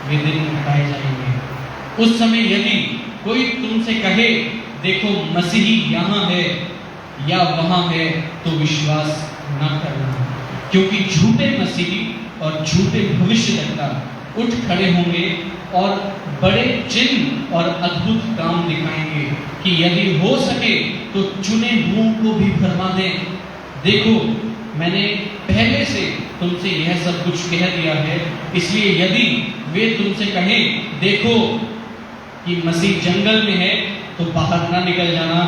वे दिन घटाए जाएंगे। उस समय यदि कोई तुमसे कहे देखो मसीही यहाँ है या वहाँ है, तो विश्वास ना करना, क्योंकि झूठे मसीही और झूठे भविष्यद्वक्ता उठ खड़े होंगे और बड़े चिन्ह और अद्भुत काम दिखाएंगे कि यदि हो सके तो चुने हुओं को भी भरमा दें। देखो मैंने पहले से तुमसे यह सब कुछ कह दिया है, इसलिए यदि वे तुमसे कहें देखो कि मसीह जंगल में है तो बाहर ना निकल जाना,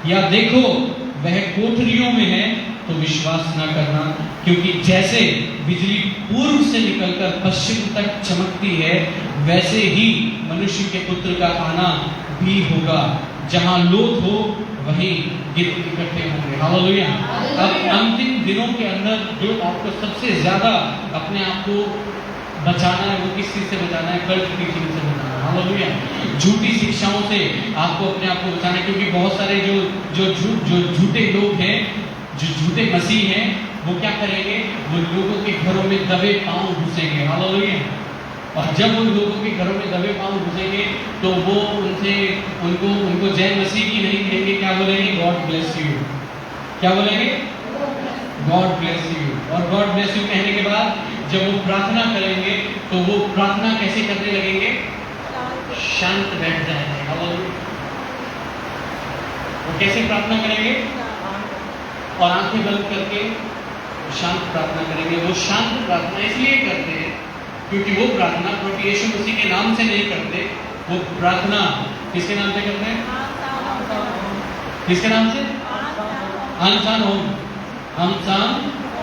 या देखो वह कोठरियों में है तो विश्वास ना करना, क्योंकि जैसे बिजली पूर्व से निकलकर पश्चिम तक चमकती है, वैसे ही मनुष्य के पुत्र का आना भी होगा। जहां लोथ हो वहीं गिद्ध इकट्ठे होंगे। हालेलुया। अब अंतिम दिनों के अंदर जो आपको सबसे ज्यादा अपने आप को बचाना है, वो किस चीज से बचाना है? गलत टीचिंग से बचाना है। हालेलुया। झूठी शिक्षाओं से आपको अपने आप को बचाना है, क्योंकि बहुत सारे जो झूठे लोग हैं, जो झूठे मसीह हैं, वो क्या करेंगे? वो लोगों के घरों में दबे पांव घुसेंगे। हालेलुया। और जब उन लोगों के घरों में दबे पांव घुसेंगे तो वो उनको जय मसीह की नहीं कहेंगे, क्या बोलेंगे? God bless you. क्या बोलेंगे? God bless you. और गॉड ब्लेस यू कहने के बाद जब वो प्रार्थना करेंगे तो वो प्रार्थना कैसे करने लगेंगे? शांत बैठ जाएंगे। हालेलुया। वो कैसे प्रार्थना करेंगे? और आंखें बंद करके शांत प्रार्थना करेंगे। वो शांत प्रार्थना इसलिए करते हैं क्योंकि वो प्रार्थना प्रभु यीशु मसीह के नाम से नहीं करते, वो प्रार्थना किसके नाम से करते हैं? किसके नाम से? अनसान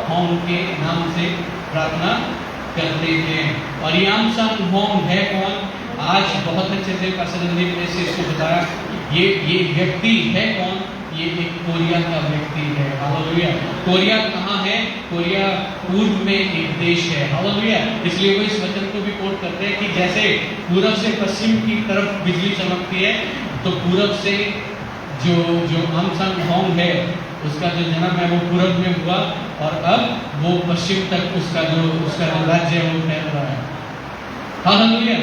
होम के नाम से प्रार्थना करते हैं। और ये आमसान होम है कौन? आज बहुत अच्छे से पास्टर ने इसको बताया। ये व्यक्ति है कौन? ये एक कोरिया का व्यक्ति है। हालेलुया। कोरिया कहाँ है? कोरिया पूर्व में एक देश है। हालेलुया। इसलिए वो इस वचन को भी कोट करते हैं कि जैसे पूरब से पश्चिम की तरफ बिजली चमकती है, तो पूरब से जो आमसान होम है उसका जो जन्म है वो पूरब में हुआ, और अब वो पश्चिम तक उसका जो राज्य है वो फैल रहा है। हालेलुया।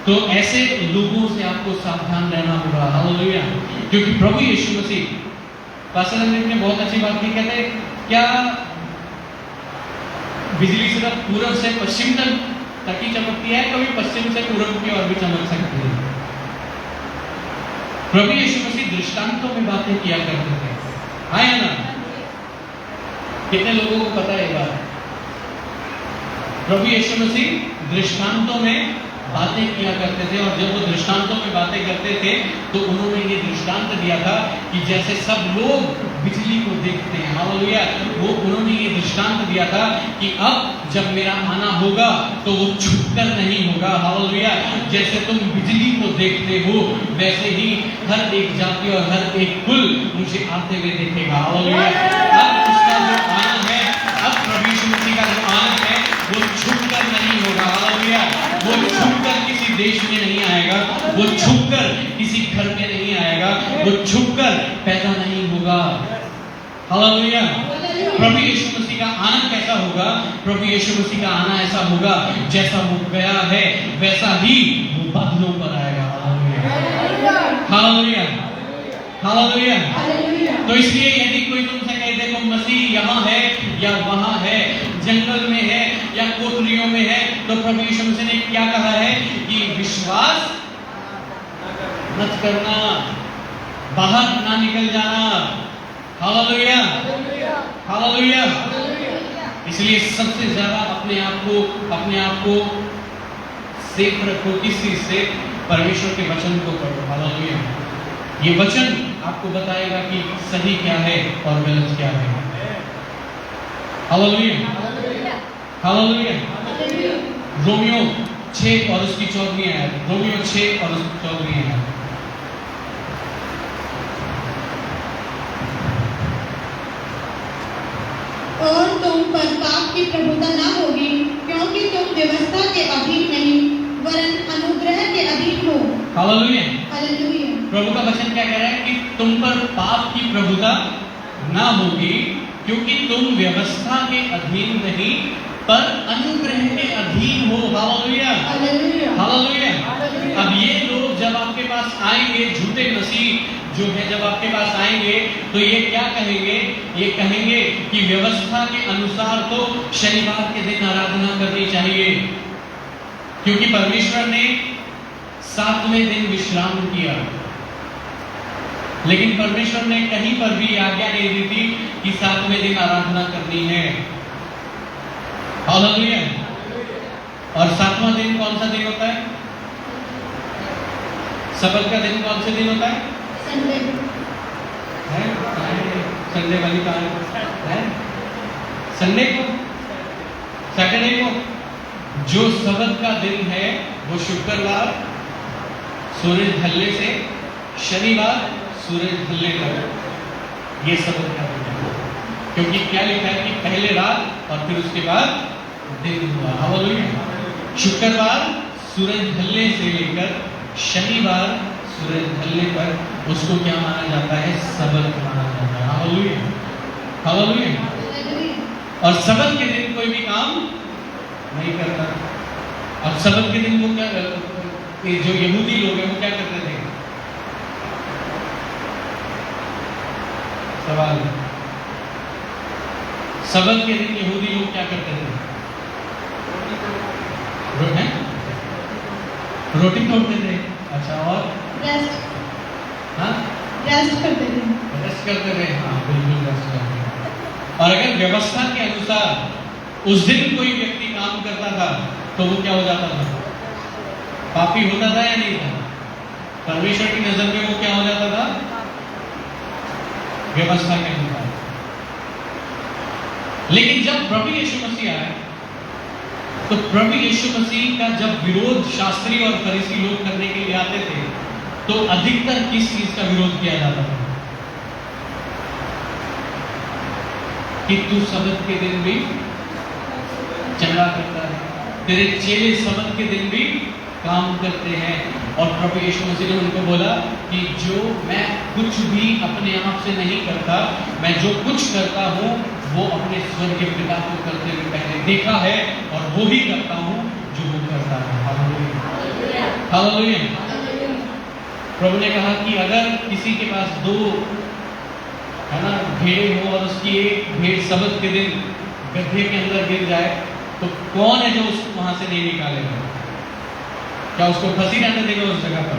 तो ऐसे लोगों से आपको सावधान रहना होगा। हालेलुया। क्योंकि प्रभु यीशु मसीह, पास्टर ने बहुत अच्छी बात की, कहते क्या बिजली सिर्फ पूरब से पश्चिम तक ही चमकती है? कभी पश्चिम से पूरब की ओर भी चमक सकती है। प्रभु यीशु मसीह दृष्टांतों में बातें किया करते थे, है ना? कितने लोगों को पता है ये बात? प्रभु यीशु मसीह दृष्टांतों में बातें किया करते थे, और जब वो दृष्टांतों में बातें करते थे तो उन्होंने ये दृष्टांत दिया था कि जैसे सब लोग बिजली को देखते हैं। हालेलुया। वो उन्होंने ये दृष्टांत दिया था कि अब जब मेरा आना होगा तो वो छुपकर नहीं होगा। हालेलुया। जैसे तुम बिजली को देखते हो वैसे ही हर एक जाति और हर एक कुल मुझे आते हुए देखेगा। हालेलुया। अब उसका जो आना है, अब प्रभु यीशु मसीह का जो आना है वो छुपकर नहीं होगा। हालेलुया। वो छुपकर किसी देश में नहीं आएगा, वो छुपकर किसी घर में नहीं आएगा, वो छुपकर पैदा नहीं होगा। हालेलुया। प्रभु यीशु मसीह का आना कैसा होगा? प्रभु यीशु मसीह का आना ऐसा होगा जैसा वो गया है वैसा ही वो बादलों पर आएगा। हालेलुया। हालेलुया। तो इसलिए यदि कोई तुमसे कहे देखो मसीह यहाँ है या वहां है, जंगल में है या कोठरियों में है, तो प्रभु यीशु मसीह ने क्या कहा है कि विश्वास मत करना, बाहर ना निकल जाना। हालेलुया। हालेलुया। इसलिए सबसे ज्यादा अपने आप को सेफ रखो। किस चीज से? परमेश्वर के वचन को पढ़ो। हालेलुया। ये वचन आपको बताएगा कि सही क्या है और गलत क्या है। हालेलुया। हालेलुया। रोमियो 6 और उसकी 14वीं आयत। रोमियो 6 और उसकी 14वीं आयत। और तुम पर पाप की प्रभुता न होगी, क्योंकि तुम व्यवस्था के अधीन नहीं वरन अनुग्रह के अधीन हो। हालेलुया। हालेलुया। प्रभु का वचन क्या कह रहा है कि तुम पर पाप की प्रभुता ना होगी, क्योंकि तुम व्यवस्था के अधीन नहीं पर अनुग्रह के अधीन हो। हालेलुया। हालेलुया। अब ये लोग जब आपके पास आएंगे, झूठे मसीह जो है जब आपके पास आएंगे, तो ये क्या कहेंगे? ये कहेंगे कि व्यवस्था के अनुसार तो शनिवार के दिन आराधना करनी चाहिए, क्योंकि परमेश्वर ने 7वें दिन विश्राम किया। लेकिन परमेश्वर ने कहीं पर भी आज्ञा नहीं दी थी कि 7वें दिन आराधना करनी है। हालेलुया। और 7वां दिन कौन सा दिन होता है? सबत का दिन कौन से दिन होता है? संडे। संडे वाली कहानी है संडे को, सैटरडे को। जो सबत का दिन है वो शुक्रवार सूरज ढलने से शनिवार सूरज ढलने तक, ये सबत का दिन है। क्योंकि क्या लिखा है कि पहले रात और फिर उसके बाद दिन हुआ। हालेलुया। शुक्रवार सूरज ढलने से लेकर शनिवार सूरज ढलने पर उसको क्या माना जाता है? सबत माना जाता है। हालेलुया। हालेलुया। और सबत के दिन कोई भी काम नहीं करता। और सबत के दिन वो क्या, जो यहूदी लोग हैं वो क्या करते थे? सवाल। सबत के दिन यहूदी लोग क्या करते थे? रोटी तोड़ते थे। अच्छा, और रेस्ट। हाँ, रेस्ट करते थे। रेस्ट करते थे। हाँ, बिल्कुल रेस्ट करते थे। और अगर व्यवस्था के अनुसार उस दिन कोई व्यक्ति काम करता था तो वो क्या हो जाता था? पापी होता था या नहीं था? परमेश्वर की नजर में वो क्या हो जाता था? व्यवस्था के अनुसार। लेकिन जब जब प्रभु यीशु मसीह आए तो प्रभु यीशु मसीह का जब विरोध शास्त्री और फरीसी लोग करने के लिए आते थे तो अधिकतर किस चीज का विरोध किया जाता था? कि तू सबत के दिन भी चंगा करता है, तेरे चेले सबत के दिन भी काम करते हैं। और प्रभु यीशु मसीह ने उनको बोला कि जो मैं कुछ भी अपने आप से नहीं करता, मैं जो कुछ करता हूँ वो अपने स्वर्गीय पिता को करते हुए पहले देखा है और वो ही करता हूँ जो वो करता है। Hallelujah, hallelujah. प्रभु ने कहा कि अगर किसी के पास 2 है ना भेड़े हो और उसकी एक भेड़ सबत के दिन गड्ढे के अंदर गिर जाए तो कौन है जो उसको वहां से नहीं निकालेगा? क्या उसको फंसी रहने देगा उस जगह पर?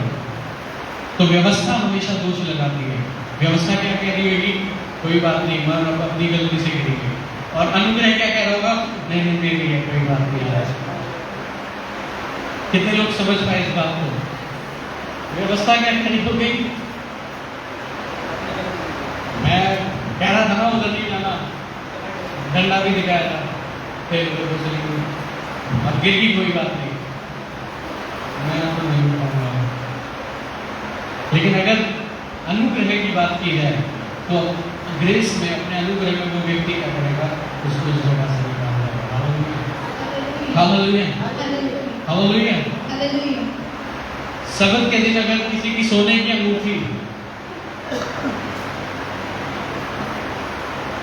तो व्यवस्था हमेशा दोष लगाती है। व्यवस्था क्या कह रही होगी? कोई बात नहीं, मन अब अपनी गलती से गिरेगी। और अनुग्रह क्या कह रहा होगा? नहीं नहीं मेरी है, कोई बात नहीं। कितने लोग समझ पाए इस बात को? व्यवस्था क्या कह रही होगी? मैं कह रहा था ना उधर नहीं जाना, डंडा भी दिखाया था, फिर अब गिर गई, कोई बात नहीं, मैं आपको नहीं बताऊंगा। लेकिन अगर अनुग्रह की बात की जाए तो ग्रेस में, अपने अनुग्रह में वो व्यक्ति क्या करेगा? उसको उस जगह से निकाल देगा। Hallelujah, hallelujah, hallelujah. सबत के दिन अगर किसी की सोने की अंगूठी,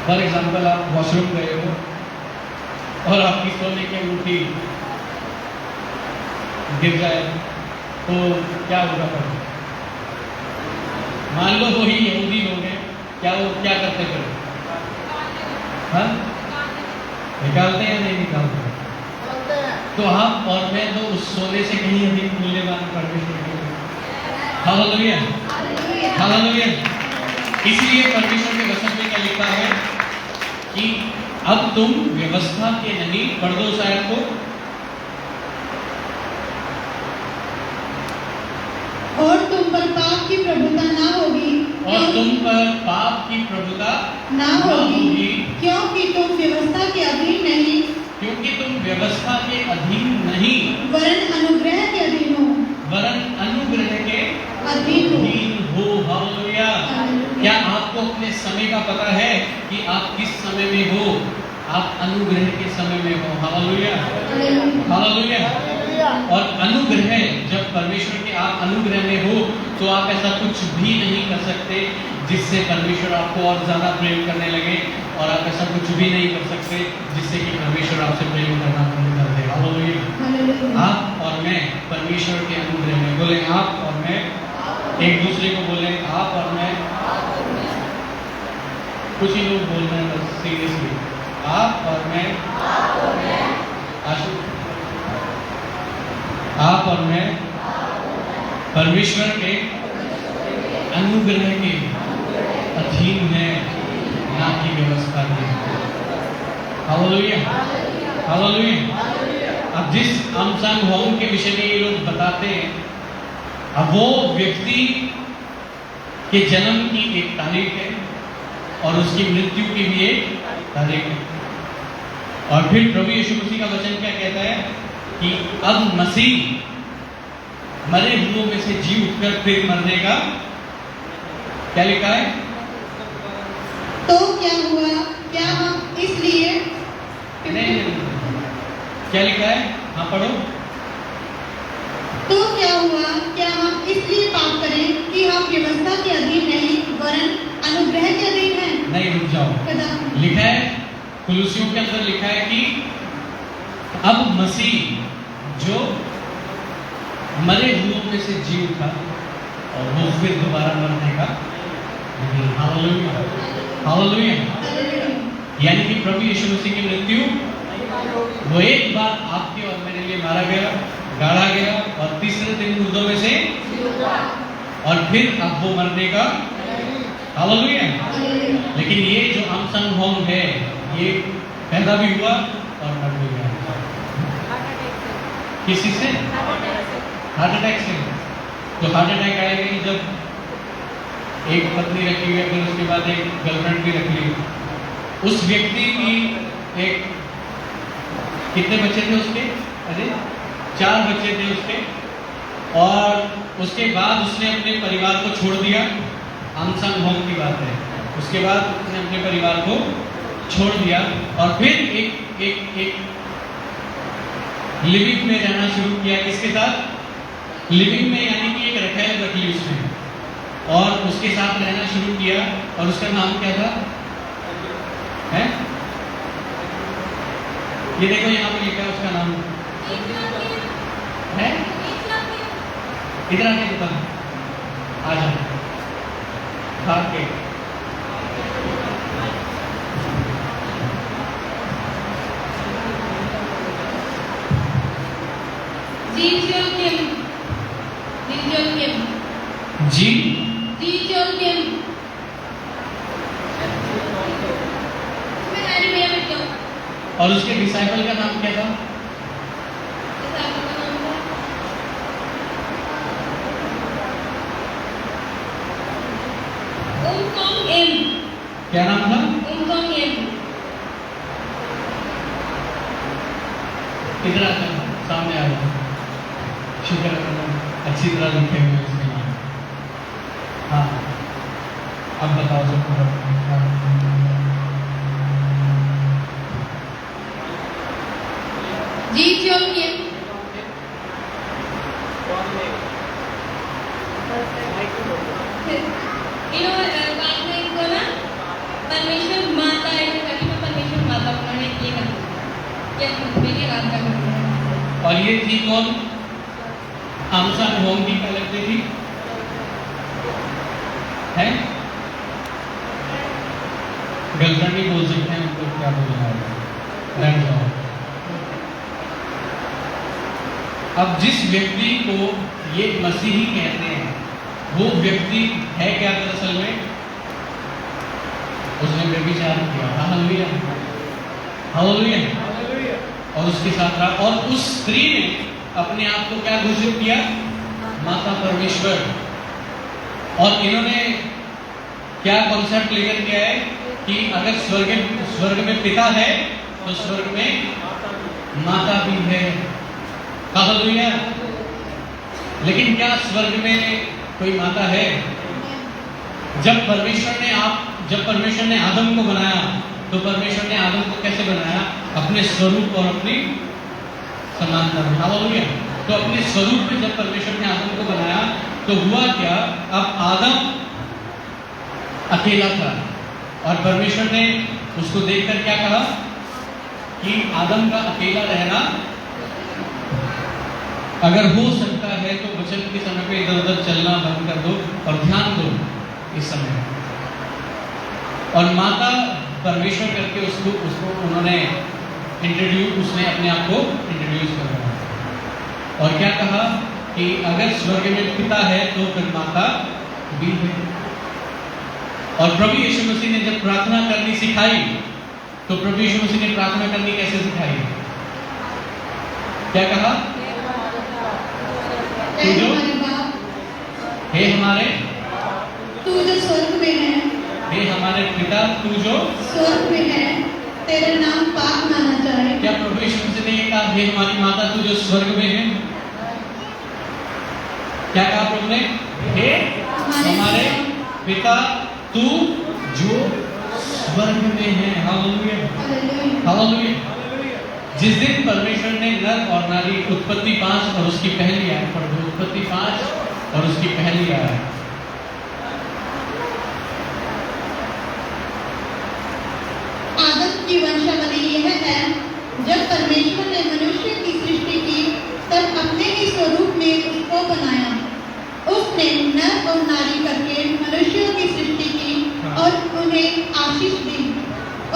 फॉर एग्जाम्पल आप वॉशरूम गए हो और आपकी सोने की अंगूठी गिर जाए तो क्या होगा? पर मान लो वही यहूदी लोग हैं, क्या वो क्या करते फिर? हाँ, निकालते हैं या नहीं निकालते? तो आप और मैं तो उस सोने से कहीं अधिक मूल्यवान परमेश्वर के। Hallelujah, hallelujah. इसलिए परमेश्वर के वचन में क्या लिखा है कि अब तुम व्यवस्था के नहीं, पढ़ दो शायद को, और तुम पर पाप की प्रभुता ना होगी, और तुम पर पाप की प्रभुता ना होगी, क्योंकि तुम व्यवस्था के अधीन नहीं, क्योंकि तुम व्यवस्था के अधीन नहीं, वरन अनुग्रह के अधीन हो, वरन अनुग्रह के अधीन हो। हालेलुया। क्या आपको अपने समय का पता है कि आप किस समय में हो? आप अनुग्रह के समय में हो। Hallelujah, hallelujah. और अनुग्रह, जब परमेश्वर के आप अनुग्रह में हो तो आप ऐसा कुछ भी नहीं कर सकते जिससे परमेश्वर आपको और ज्यादा प्रेम करने लगे, और आप ऐसा कुछ भी नहीं कर सकते जिससे कि परमेश्वर आपसे प्रेम करना बंद कर दे। हालेलुया। आप और मैं परमेश्वर के अनुग्रह में, बोले आप और मैं, एक दूसरे को बोले आप और मैं। कुछ ही लोग बोल रहे हैं बस सीरियसली, आप और मैं, आशु, आप और मैं परमेश्वर के अनुग्रह के अधीन है, ना कि व्यवस्था के। Hallelujah, hallelujah. अब जिस अमसंग होम के विषय में ये लोग बताते हैं, अब वो व्यक्ति के जन्म की एक तारीख है और उसकी मृत्यु की भी एक तारीख है। और फिर प्रभु यीशु मसीह का वचन क्या कहता है कि अब मसीह मरे हुओं में से जी उठकर फिर मरने का, क्या लिखा है? तो क्या हुआ? क्या हम इसलिए नहीं, क्या लिखा है? हाँ पढ़ो। तो क्या हुआ? क्या हम इसलिए पाप करें कि हम व्यवस्था के अधीन नहीं वरन अनुग्रह के अधीन हैं? नहीं, रुक जाओ। लिखा है कुलुसियों के अंदर, लिखा है कि अब मसीह जो मरे हुओं में से जी उठा और वो फिर दोबारा मरने का नहीं। Hallelujah, hallelujah. यानी कि प्रभु यीशु मसीह की मृत्यु वो एक बार आपके और मेरे लिए मारा गया, गाड़ा गया और तीसरे दिन मुर्दों में से, और फिर अब वो मरने का। हालेलुया। लेकिन ये जो अमसंग होम है, ये पैदा भी हुआ और मर भी गया। किसी से? हार्ट अटैक से। तो हार्ट अटैक आएगा कि जब एक पत्नी रखी हुई है, फिर उसके बाद एक गर्लफ्रेंड भी रख ली, उस व्यक्ति की एक कितने बच्चे थे उसके? अरे 4 बच्चे थे उसके। और उसके बाद उसने अपने परिवार को छोड़ दिया। आमसंग होम की बात है। उसके बाद उसने अपने परिवार को छोड़ दिया और फिर एक लिविंग में रहना शुरू किया। किसके साथ? लिविंग में, यानी कि एक रखेल रख ली उसने और उसके साथ रहना शुरू किया। और उसका नाम क्या था? है? ये देखो यहाँ पे लिखा है उसका नाम है। इधर आके बता, आ जा खा के। जी जोल किम। जी जी जोल किम। मैं अरे भैया बैठ जाओ। और उसके डिसाइपल का नाम क्या था? क्या नाम था? इधर आ जाओ, सामने आ जाओ। शुक्र है अच्छी तरह लिखे हुए उसके नाम। हाँ, अब बताओ सबको। जी जोल किम। बाद में इनको ना परमेश्वर माता है, परमेश्वर माता उन्होंने ये कहा मेरी रात का। और ये थी कौन? आमसंग होम की क्या लगती थी? है गर्लफ्रेंड भी बोल सकते हैं, उनको क्या बोलना है। अब जिस व्यक्ति को ये मसीही कहते हैं, वो व्यक्ति है क्या दरअसल में? उसने व्यभिचार किया। Hallelujah, hallelujah. और उसके साथ रहा और उस स्त्री ने अपने आप को क्या घोषित किया? माता परमेश्वर। और इन्होंने क्या कॉन्सेप्ट लेकर किया है कि अगर स्वर्ग में पिता है तो स्वर्ग में माता भी है। हालेलुया। लेकिन क्या स्वर्ग में कोई माता है? जब परमेश्वर ने आदम को बनाया तो परमेश्वर ने आदम को कैसे बनाया? अपने स्वरूप और अपनी समानता में। हालेलुया। तो अपने स्वरूप में जब परमेश्वर ने आदम को बनाया तो हुआ क्या? अब आदम अकेला था और परमेश्वर ने उसको देखकर क्या कहा कि आदम का अकेला रहना अगर हो सकता है तो वचन के समय पे इधर उधर चलना बंद कर दो और ध्यान दो इस समय। और माता परमेश्वर करके उसको उन्होंने उसने अपने आप को इंट्रोड्यूस करवाया और क्या कहा कि अगर स्वर्ग में पिता है तो फिर माता भी है। और प्रभु यीशु मसीह ने जब प्रार्थना करनी सिखाई तो प्रभु यीशु मसीह ने प्रार्थना करनी कैसे सिखाई? क्या कहा? तू जो हे हमारे, तू जो स्वर्ग में है, हे हमारे पिता, तू जो स्वर्ग में है, तेरा नाम पाक माना जाए। क्या प्रभु यीशु मसीह ने ये कहा हे हमारी माता तू जो स्वर्ग में है? क्या कहा प्रभु ने? हे हमारे पिता तू जो स्वर्ग में है। Hallelujah, hallelujah. जिस दिन परमेश्वर ने नर और नारी, उत्पत्ति 5 और उसकी पहली आयत पढ़ दो, उत्पत्ति 5 और उसकी पहली आयत। आदम की वंशावली यह है, जब परमेश्वर ने मनुष्य की सृष्टि की तब अपने ही स्वरूप में उसको बनाया। उसने नर और नारी करके मनुष्यों की सृष्टि की और उन्हें आशीष दी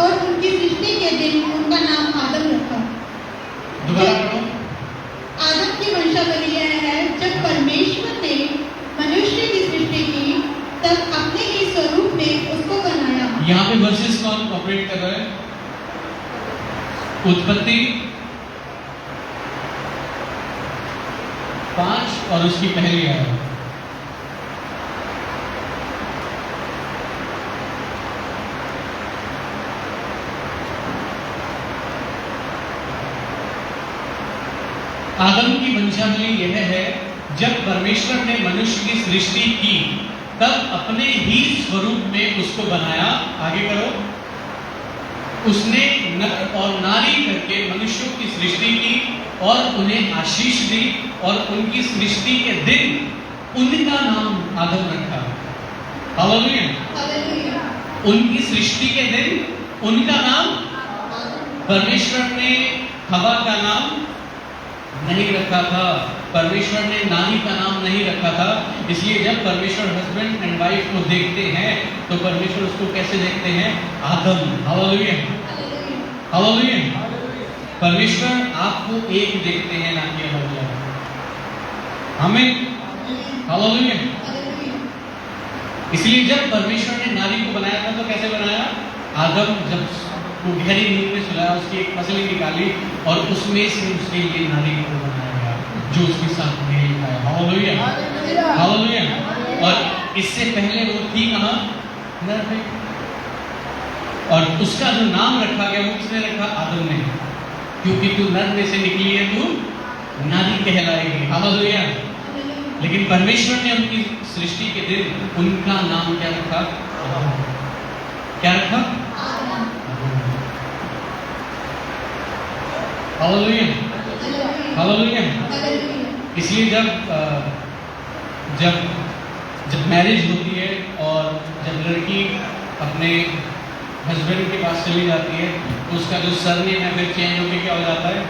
और उनकी सृष्टि के दिन उनका नाम आदम रखा। दोबारा पढ़ो। आदम की वंशावली यह है, जब परमेश्वर ने मनुष्य की सृष्टि की तब अपने ही स्वरूप में उसको बनाया। यहाँ पे वर्सेस कौन ऑपरेट कर रहा है? उत्पत्ति 5 और उसकी पहली आयत। आदम की वंशावली यह है, जब परमेश्वर ने मनुष्य की सृष्टि की तब अपने ही स्वरूप में उसको बनाया। आगे करो। उसने नर और नारी करके मनुष्यों की सृष्टि की और उन्हें आशीष दी और उनकी सृष्टि के दिन उनका नाम आदम रखा। हालेलुया। हालेलुया। उनकी सृष्टि के दिन उनका नाम, परमेश्वर ने हवा का नाम नहीं रखा था, परमेश्वर ने नारी का नाम नहीं रखा था। इसलिए जब परमेश्वर हस्बैंड एंड वाइफ को देखते हैं तो परमेश्वर उसको कैसे देखते हैं? आदम। हालेलुया। हालेलुया। परमेश्वर आपको एक देखते हैं, ना कि अलग अलग। हमें हालेलुया। इसलिए जब परमेश्वर ने नारी को बनाया था तो कैसे बनाया? आदम जब वो गहरी नींद में सुलाया, उसकी एक मछली निकाली और उसमें से उसके लिए नारी को बनाया गया जो उसके साथ मेल खाया। हालेलुया। हालेलुया। और इससे पहले वो थी कहाँ? नर में। और उसका जो नाम रखा गया वो किसने रखा? आदम ने। क्योंकि तू नर में से निकली है, तू नारी कहलाएगी। हालेलुया। लेकिन परमेश्वर ने उनकी सृष्टि के दिन उनका नाम क्या रखा? क्या रखा? हालेलुया। हालेलुया। इसलिए जब मैरिज होती है और जब लड़की अपने हस्बैंड के पास चली जाती है तो उसका जो सरनेम है फिर चेंज होकर क्या हो जाता है?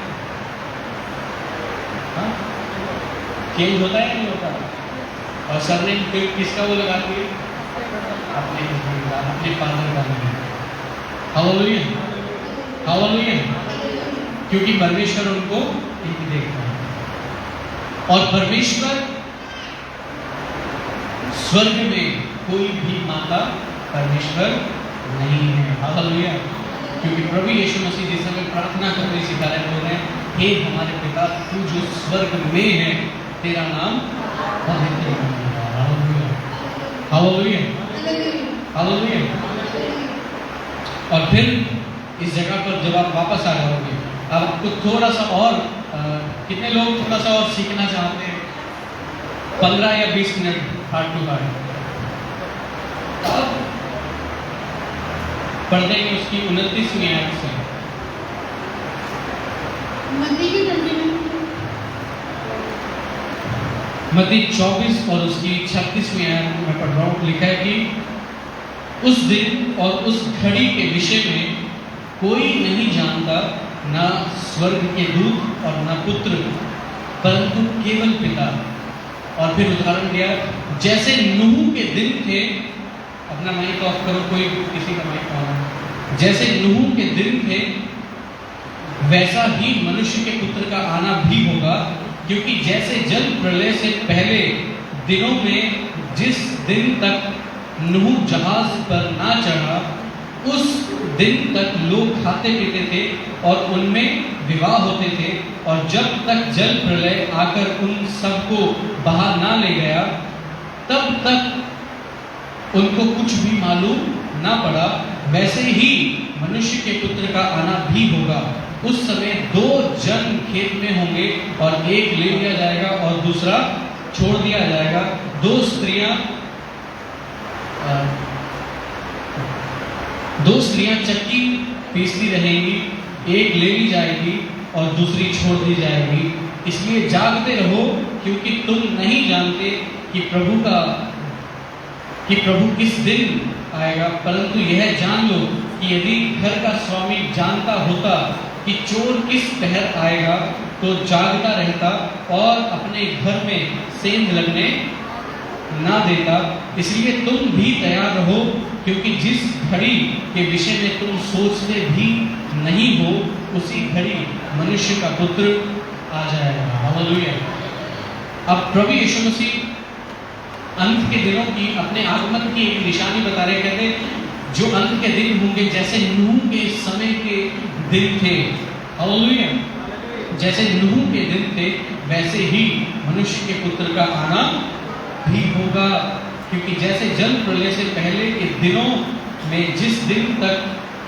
चेंज होता है या नहीं होता? और सरनेम फिर किसका वो लगाती है? अपने हस्बैंड का, अपने फादर का नहीं। हालेलुया। हालेलुया। क्योंकि परमेश्वर उनको एक देखता है। और परमेश्वर स्वर्ग में कोई भी माता परमेश्वर नहीं है। हालेलुया। क्योंकि प्रभु यीशु मसीह जिस समय प्रार्थना करने सिखा रहे बोल रहे हैं, हे हमारे पिता तू जो स्वर्ग में है तेरा नाम पवित्र है। हालेलुया। हालेलुया। हालेलुया। और फिर इस जगह पर जब आप वापस आ जाओगे, अब आपको थोड़ा सा और कितने लोग थोड़ा सा और सीखना चाहते हैं? 15 या 20 मिनट हार्ट टू हार्ट। अब पढ़ देंगे उसकी 29वीं आयत से। मत्ती 24 और उसकी 36वीं आयत में पढ़ रहा हूँ। लिखा है कि उस दिन और उस घड़ी के विषय में कोई नहीं जानता, ना स्वर्ग के दूत और ना पुत्र, परंतु केवल पिता। और फिर उदाहरण दिया, जैसे नूह के दिन थे। अपना माइक ऑफ करो, कोई किसी का माइक ऑन है। जैसे नूह के दिन थे वैसा ही मनुष्य के पुत्र का आना भी होगा। क्योंकि जैसे जल प्रलय से पहले दिनों में जिस दिन तक नूह जहाज पर ना चढ़ा उस दिन तक लोग खाते पीते थे और उनमें विवाह होते थे, और जब तक जल प्रलय आकर उन सबको बाहर ना ले गया तब तक उनको कुछ भी मालूम ना पड़ा। वैसे ही मनुष्य के पुत्र का आना भी होगा। उस समय 2 जन खेत में होंगे और एक ले लिया जाएगा और दूसरा छोड़ दिया जाएगा। 2 स्त्रियां चक्की पीसती रहेंगी, एक ले ली जाएगी और दूसरी छोड़ दी जाएगी। इसलिए जागते रहो, क्योंकि तुम नहीं जानते कि प्रभु किस दिन आएगा। परंतु यह जान लो कि यदि घर का स्वामी जानता होता कि चोर किस पहर आएगा तो जागता रहता और अपने घर में सेंध लगने ना देता। इसलिए तुम भी तैयार रहो, क्योंकि जिस घड़ी के विषय में तुम सोचते भी नहीं हो उसी घड़ी मनुष्य का पुत्र आ जाएगा। हालेलुया। अब प्रभु यीशु मसीह अंत के दिनों की, अपने आगमन की एक निशानी बता रहे। कहते जो अंत के दिन होंगे जैसे नूह के समय के दिन थे। हालेलुया। जैसे नूह के दिन थे वैसे ही मनुष्य के पुत्र का आना भी होगा। क्योंकि जैसे जल प्रलय से पहले के दिनों में जिस दिन तक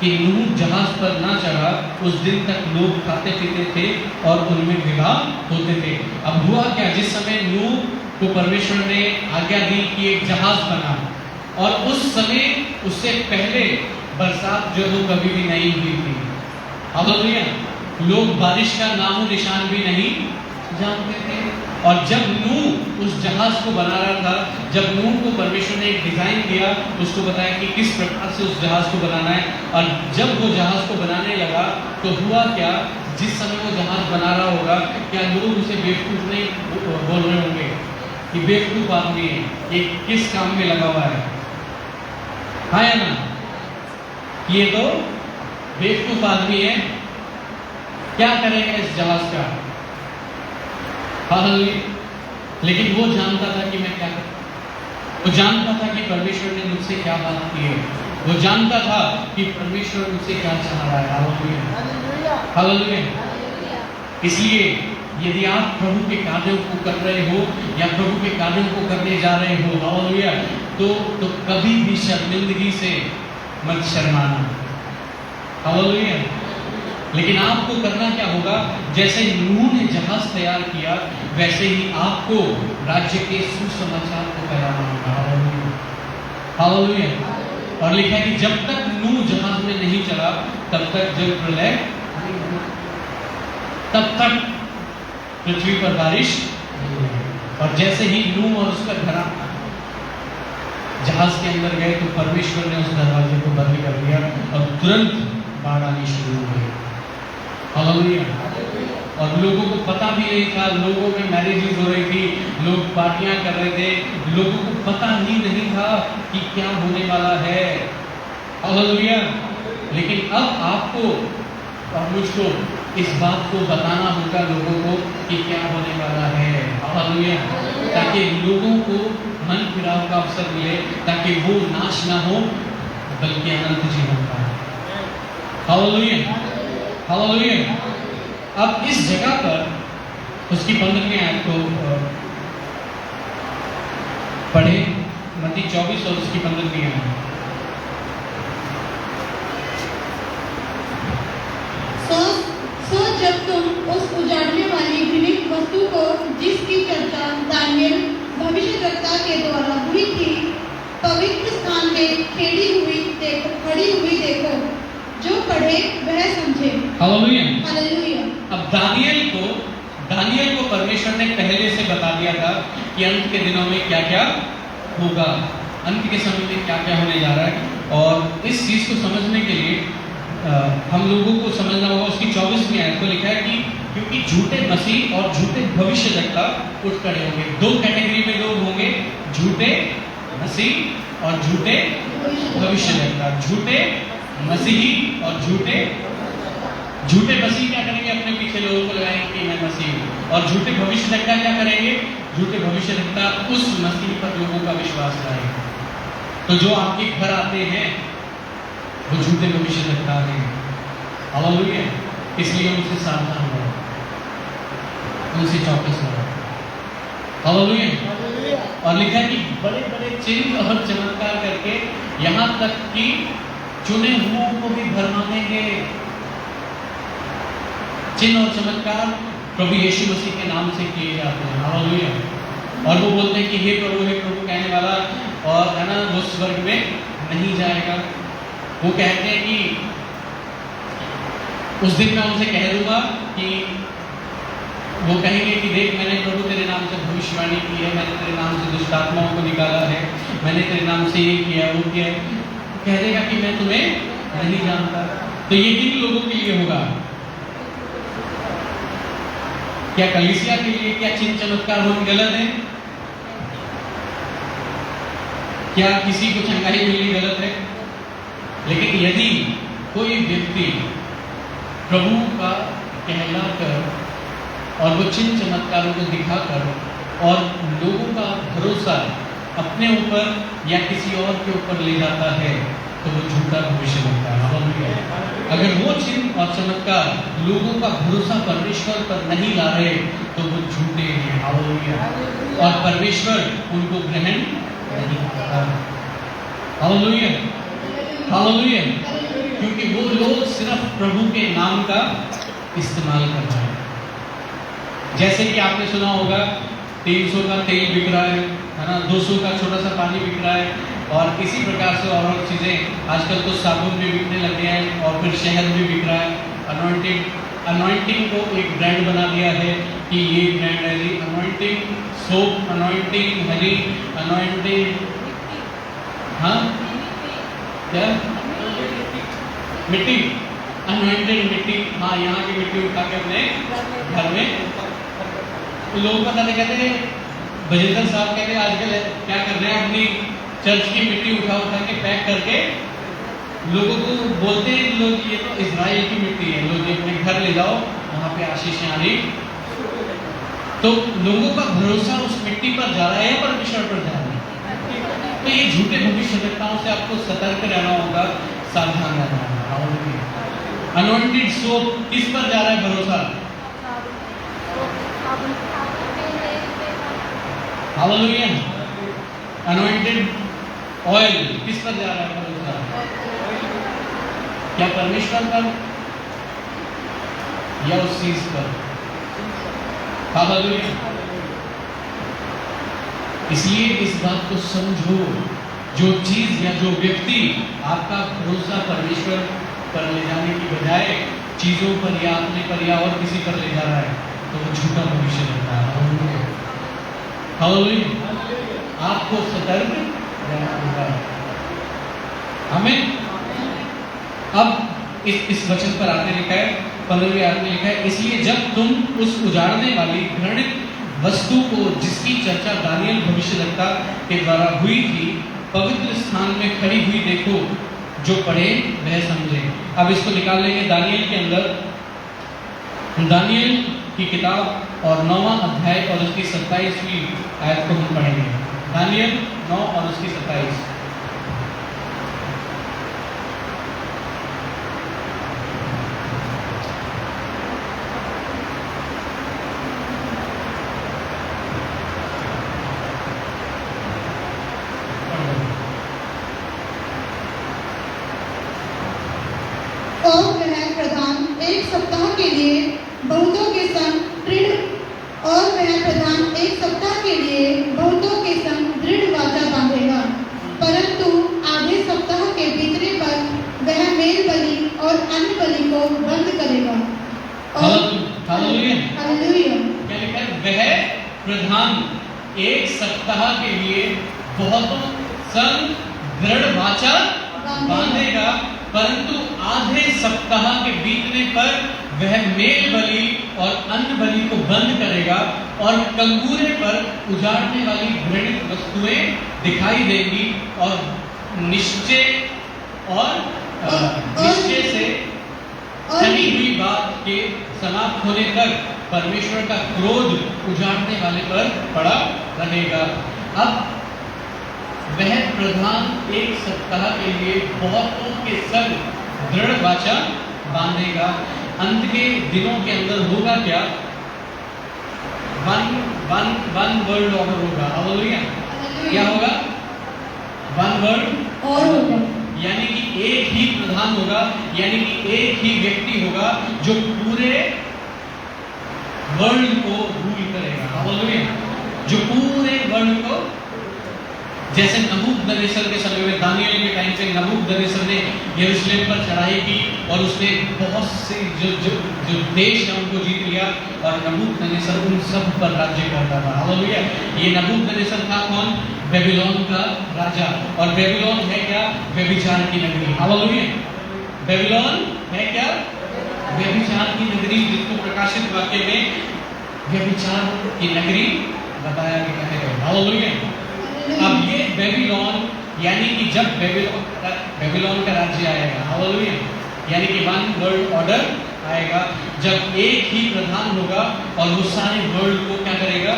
कि नूह जहाज पर ना चढ़ा उस दिन तक लोग खाते पीते थे और उनमें विवाह होते थे। अब हुआ क्या, जिस समय नूह को परमेश्वर ने आज्ञा दी कि एक जहाज बना, और उस समय उससे पहले बरसात जो वो कभी भी नहीं हुई थी। हालेलुया। लोग बारिश का नामो निशान भी नहीं जानते थे। और जब नूह उस जहाज को बना रहा था, जब नूह को परमेश्वर ने एक डिजाइन दिया, उसको बताया कि किस प्रकार से उस जहाज को बनाना है, और जब वो जहाज को बनाने लगा तो हुआ क्या, जिस समय वो जहाज बना रहा होगा, क्या लोग उसे बेवकूफ नहीं बोल रहे होंगे कि बेवकूफ आदमी है, ये किस काम में लगा हुआ है? हाँ या ना? ये तो बेवकूफ आदमी है, क्या करेगा इस जहाज का? हालेलुया। लेकिन वो जानता था कि मैं क्या करूं। वो जानता था कि परमेश्वर ने मुझसे क्या बात की है। वो जानता था कि परमेश्वर मुझसे क्या चाह रहा है। Hallelujah, hallelujah. इसलिए यदि आप प्रभु के कार्यों को कर रहे हो या प्रभु के कार्यों को करने जा रहे हो, हालेलुया, तो कभी भी शर्मिंदगी से मत शर्माना। हालेलुया। लेकिन आपको करना क्या होगा, जैसे नूह ने जहाज तैयार किया, वैसे ही आपको राज्य के सुसमाचार को फैलाना होगा। हालेलुया। और लिखा है कि जब तक नूह जहाज में नहीं चला, तब तक जल प्रलय, तब तक पृथ्वी पर बारिश। और जैसे ही नूह और उसका घराना जहाज के अंदर गए, तो परमेश्वर ने उस दरवाजे को बंद कर दिया और तुरंत बाढ़ आनी शुरू हो गई। हालेलुया। और लोगों को पता भी नहीं था, लोगों में मैरिजेस हो रही थी, लोग पार्टियां कर रहे थे, लोगों को पता ही नहीं था कि क्या होने वाला है। हालेलुया। लेकिन अब आपको और मुझको इस बात को बताना होगा लोगों को कि क्या होने वाला है। हालेलुया। ताकि लोगों को मन फिराव का अवसर मिले, ताकि वो नाश ना हो बल्कि अनंत जीवन पाए। Hallelujah, hallelujah. अब इस जगह पर उसकी 15वीं आयत को पढ़े, मत्ती 24 और उसकी 15वीं आयत। सो जब तुम उस उजाड़ने वाली घृणित वस्तु को, जिसकी चर्चा दानियेल भविष्यद्वक्ता के द्वारा हुई थी, पवित्र स्थान में खड़ी हुई देखो, जो पढ़े वह समझे। Hallelujah, hallelujah. अब दानियेल को परमेश्वर ने पहले से बता दिया था कि अंत के दिनों में क्या क्या होगा, अंत के समय में क्या क्या होने जा रहा है। और इस चीज को समझने के लिए हम लोगों को समझना होगा उसकी 24वीं आयत को। लिखा है कि क्योंकि झूठे मसीह और झूठे भविष्यद्वक्ता उठ खड़े होंगे। दो कैटेगरी में लोग होंगे, झूठे मसीह और झूठे भविष्यद्वक्ता। झूठे मसीही और झूठे मसीह क्या करेंगे, अपने पीछे लोगों को लगाएंगे कि मैं मसीह हूँ। और झूठे भविष्यद्वक्ता क्या करेंगे, झूठे भविष्यद्वक्ता उस मसीह पर लोगों का विश्वास लाएंगे। तो जो आपके घर आते हैं वो झूठे भविष्यद्वक्ता हैं। हालेलुया। इसलिए उनसे सावधान रहो, उनसे चौकस रहो। हालेलुया। और लिखा है कि बड़े बड़े चिन्ह और चमत्कार करके यहाँ तक कि चुने हुओं को भी भरमाएंगे। चिन्ह और चमत्कार प्रभु यीशु मसीह के नाम से किए जाते हैं। हालेलुया। और वो बोलते हैं कि हे प्रभु कहने वाला, और है ना, वो स्वर्ग में नहीं जाएगा। वो कहते हैं कि उस दिन मैं उनसे कह दूंगा कि वो कहेंगे कि देख, मैंने प्रभु तेरे नाम से भविष्यवाणी की है, मैंने तेरे नाम से दुष्ट आत्माओं को निकाला है, मैंने तेरे नाम से ये किया वो किया। कह देगा कि मैं तुम्हें नहीं जानता। तो ये किन लोगों के लिए होगा? क्या कलीसिया के लिए क्या चिन्ह चमत्कार होना गलत है? क्या किसी को चंगाई मिलनी गलत है? लेकिन यदि कोई व्यक्ति प्रभु का कहलाकर और वो चिन्ह चमत्कारों को दिखाकर और लोगों का भरोसा अपने ऊपर या किसी और के ऊपर ले जाता है, तो वो झूठा भविष्यद्वक्ता है। अगर वो चिन्ह और चमत्कार लोगों का भरोसा परमेश्वर पर नहीं ला रहे, तो वो झूठे हैं। हालेलुया। और परमेश्वर उनको ग्रहण नहीं करता। Hallelujah, hallelujah. क्योंकि वो लोग सिर्फ प्रभु के नाम का इस्तेमाल कर रहे हैं। जैसे कि आपने सुना होगा 300 का तेल बिक रहा है ना, 200 का छोटा सा पानी बिक रहा है, और इसी प्रकार से और चीज़ें। आजकल तो साबुन भी बिकने लगे हैं और फिर शहद भी बिक रहा है। अनॉइंटिंग को एक ब्रांड बना दिया है कि ये ब्रांड है जी, anointing soap, anointing honey, anointing, हाँ क्या, मिट्टी, अनॉइंटेड मिट्टी, हाँ यहाँ की मिट्टी उठा के अपने घर में। तो लोग बताते कहते हैं, बजेंद्र साहब कहते हैं आजकल क्या कर रहे हैं, अपनी चर्च की मिट्टी उठा के पैक करके लोगों को बोलते हैं कि लोग ये तो इजराइल की मिट्टी है, लोग ये अपने घर ले जाओ, वहाँ पे आशीष आनी। तो लोगों का भरोसा उस मिट्टी पर जा रहा है या परमेश्वर पर जा रहा है? तो ये झूठे भविष्यवक्ताओं से आपको सतर्क रहना होगा, सावधान रहना होगा। अनॉइंटेड सोप किस पर जा रहा है भरोसा? हालेलुया। अनॉइंटेड ऑयल किस पर जा रहा है भरोसा? क्या परमेश्वर पर या उस चीज पर? हालेलुया। इसलिए इस बात को समझो, जो चीज या जो व्यक्ति आपका भरोसा परमेश्वर पर ले जाने की बजाय चीजों पर या अपने पर या और किसी पर ले जा रहा है, तो वो झूठा भविष्य लगता है। हालेलुया। आपको सतर्क रहना होगा। हमें अब इस वचन पर आगे लिखा है, 15वें आयत में लिखा है, इसलिए जब तुम उस उजाड़ने वाली घृणित वस्तु को, जिसकी चर्चा दानियल भविष्यवक्ता के द्वारा हुई थी, पवित्र स्थान में खड़ी हुई देखो, जो पढ़े वह समझे। अब इसको निकाल लेंगे दानियल के अंदर। दानियल की किताब और 9वां अध्याय और उसकी 27वीं आयत को हम पढ़ेंगे। दानियल 9 और उसकी 27। और वह प्रधान एक सप्ताह के लिए बहुतों के संग दृढ़ वाचा बांधेगा, परंतु आधे सप्ताह के बीतने पर वह मेल बलि और अन्न बलि को बंद करेगा। हालेलुया। क्या लिखा है? वह प्रधान एक सप्ताह के लिए बहुतों संग दृढ़ वाचा बांधेगा, परंतु आधे सप्ताह के बीतने पर वह मेल बलि और अन्न बलि को बंद करेगा, और कंगूरे पर उजाड़ने वाली घृणित वस्तुएं दिखाई देंगी, और निश्चय से चली हुई बात के समाप्त होने तक परमेश्वर का क्रोध उजाड़ने वाले पर पड़ा रहेगा। अब वह प्रधान एक सप्ताह के लिए बहुतों के संग दृढ़ वाचा बांधेगा। अंत के दिनों के अंदर होगा क्या? वन वर्ल्ड ऑर्डर होगा। हालेलुया। क्या होगा? वन वर्ल्ड ऑर्डर, यानी कि एक ही प्रधान होगा, यानी कि एक ही व्यक्ति होगा जो पूरे वर्ल्ड को रूल करेगा। हालेलुया। जो पूरे वर्ल्ड को, जैसे नबूकदनेस्सर के समय में, दानियल के टाइम से नबूकदनेस्सर ने यरूशलेम पर चढ़ाई की और उसने बहुत से जो देश है उनको जीत लिया, और नबूकदनेस्सर उन सब पर राज्य करता था। हालेलुया। ये नबूकदनेस्सर था कौन? बेबीलोन का राजा। और बेबीलोन है क्या? व्यभिचार की नगरी। हालेलुया। बेबीलोन है क्या? व्यभिचार की नगरी, जिसको प्रकाशित वाक्य में व्यभिचार की नगरी बताया गया है। हालेलुया। अब ये बेबीलोन, यानी कि जब बेबीलोन का राज्य आएगा, हालेलुया, यानी कि वन वर्ल्ड ऑर्डर आएगा, जब एक ही प्रधान होगा और वो सारे वर्ल्ड को क्या करेगा?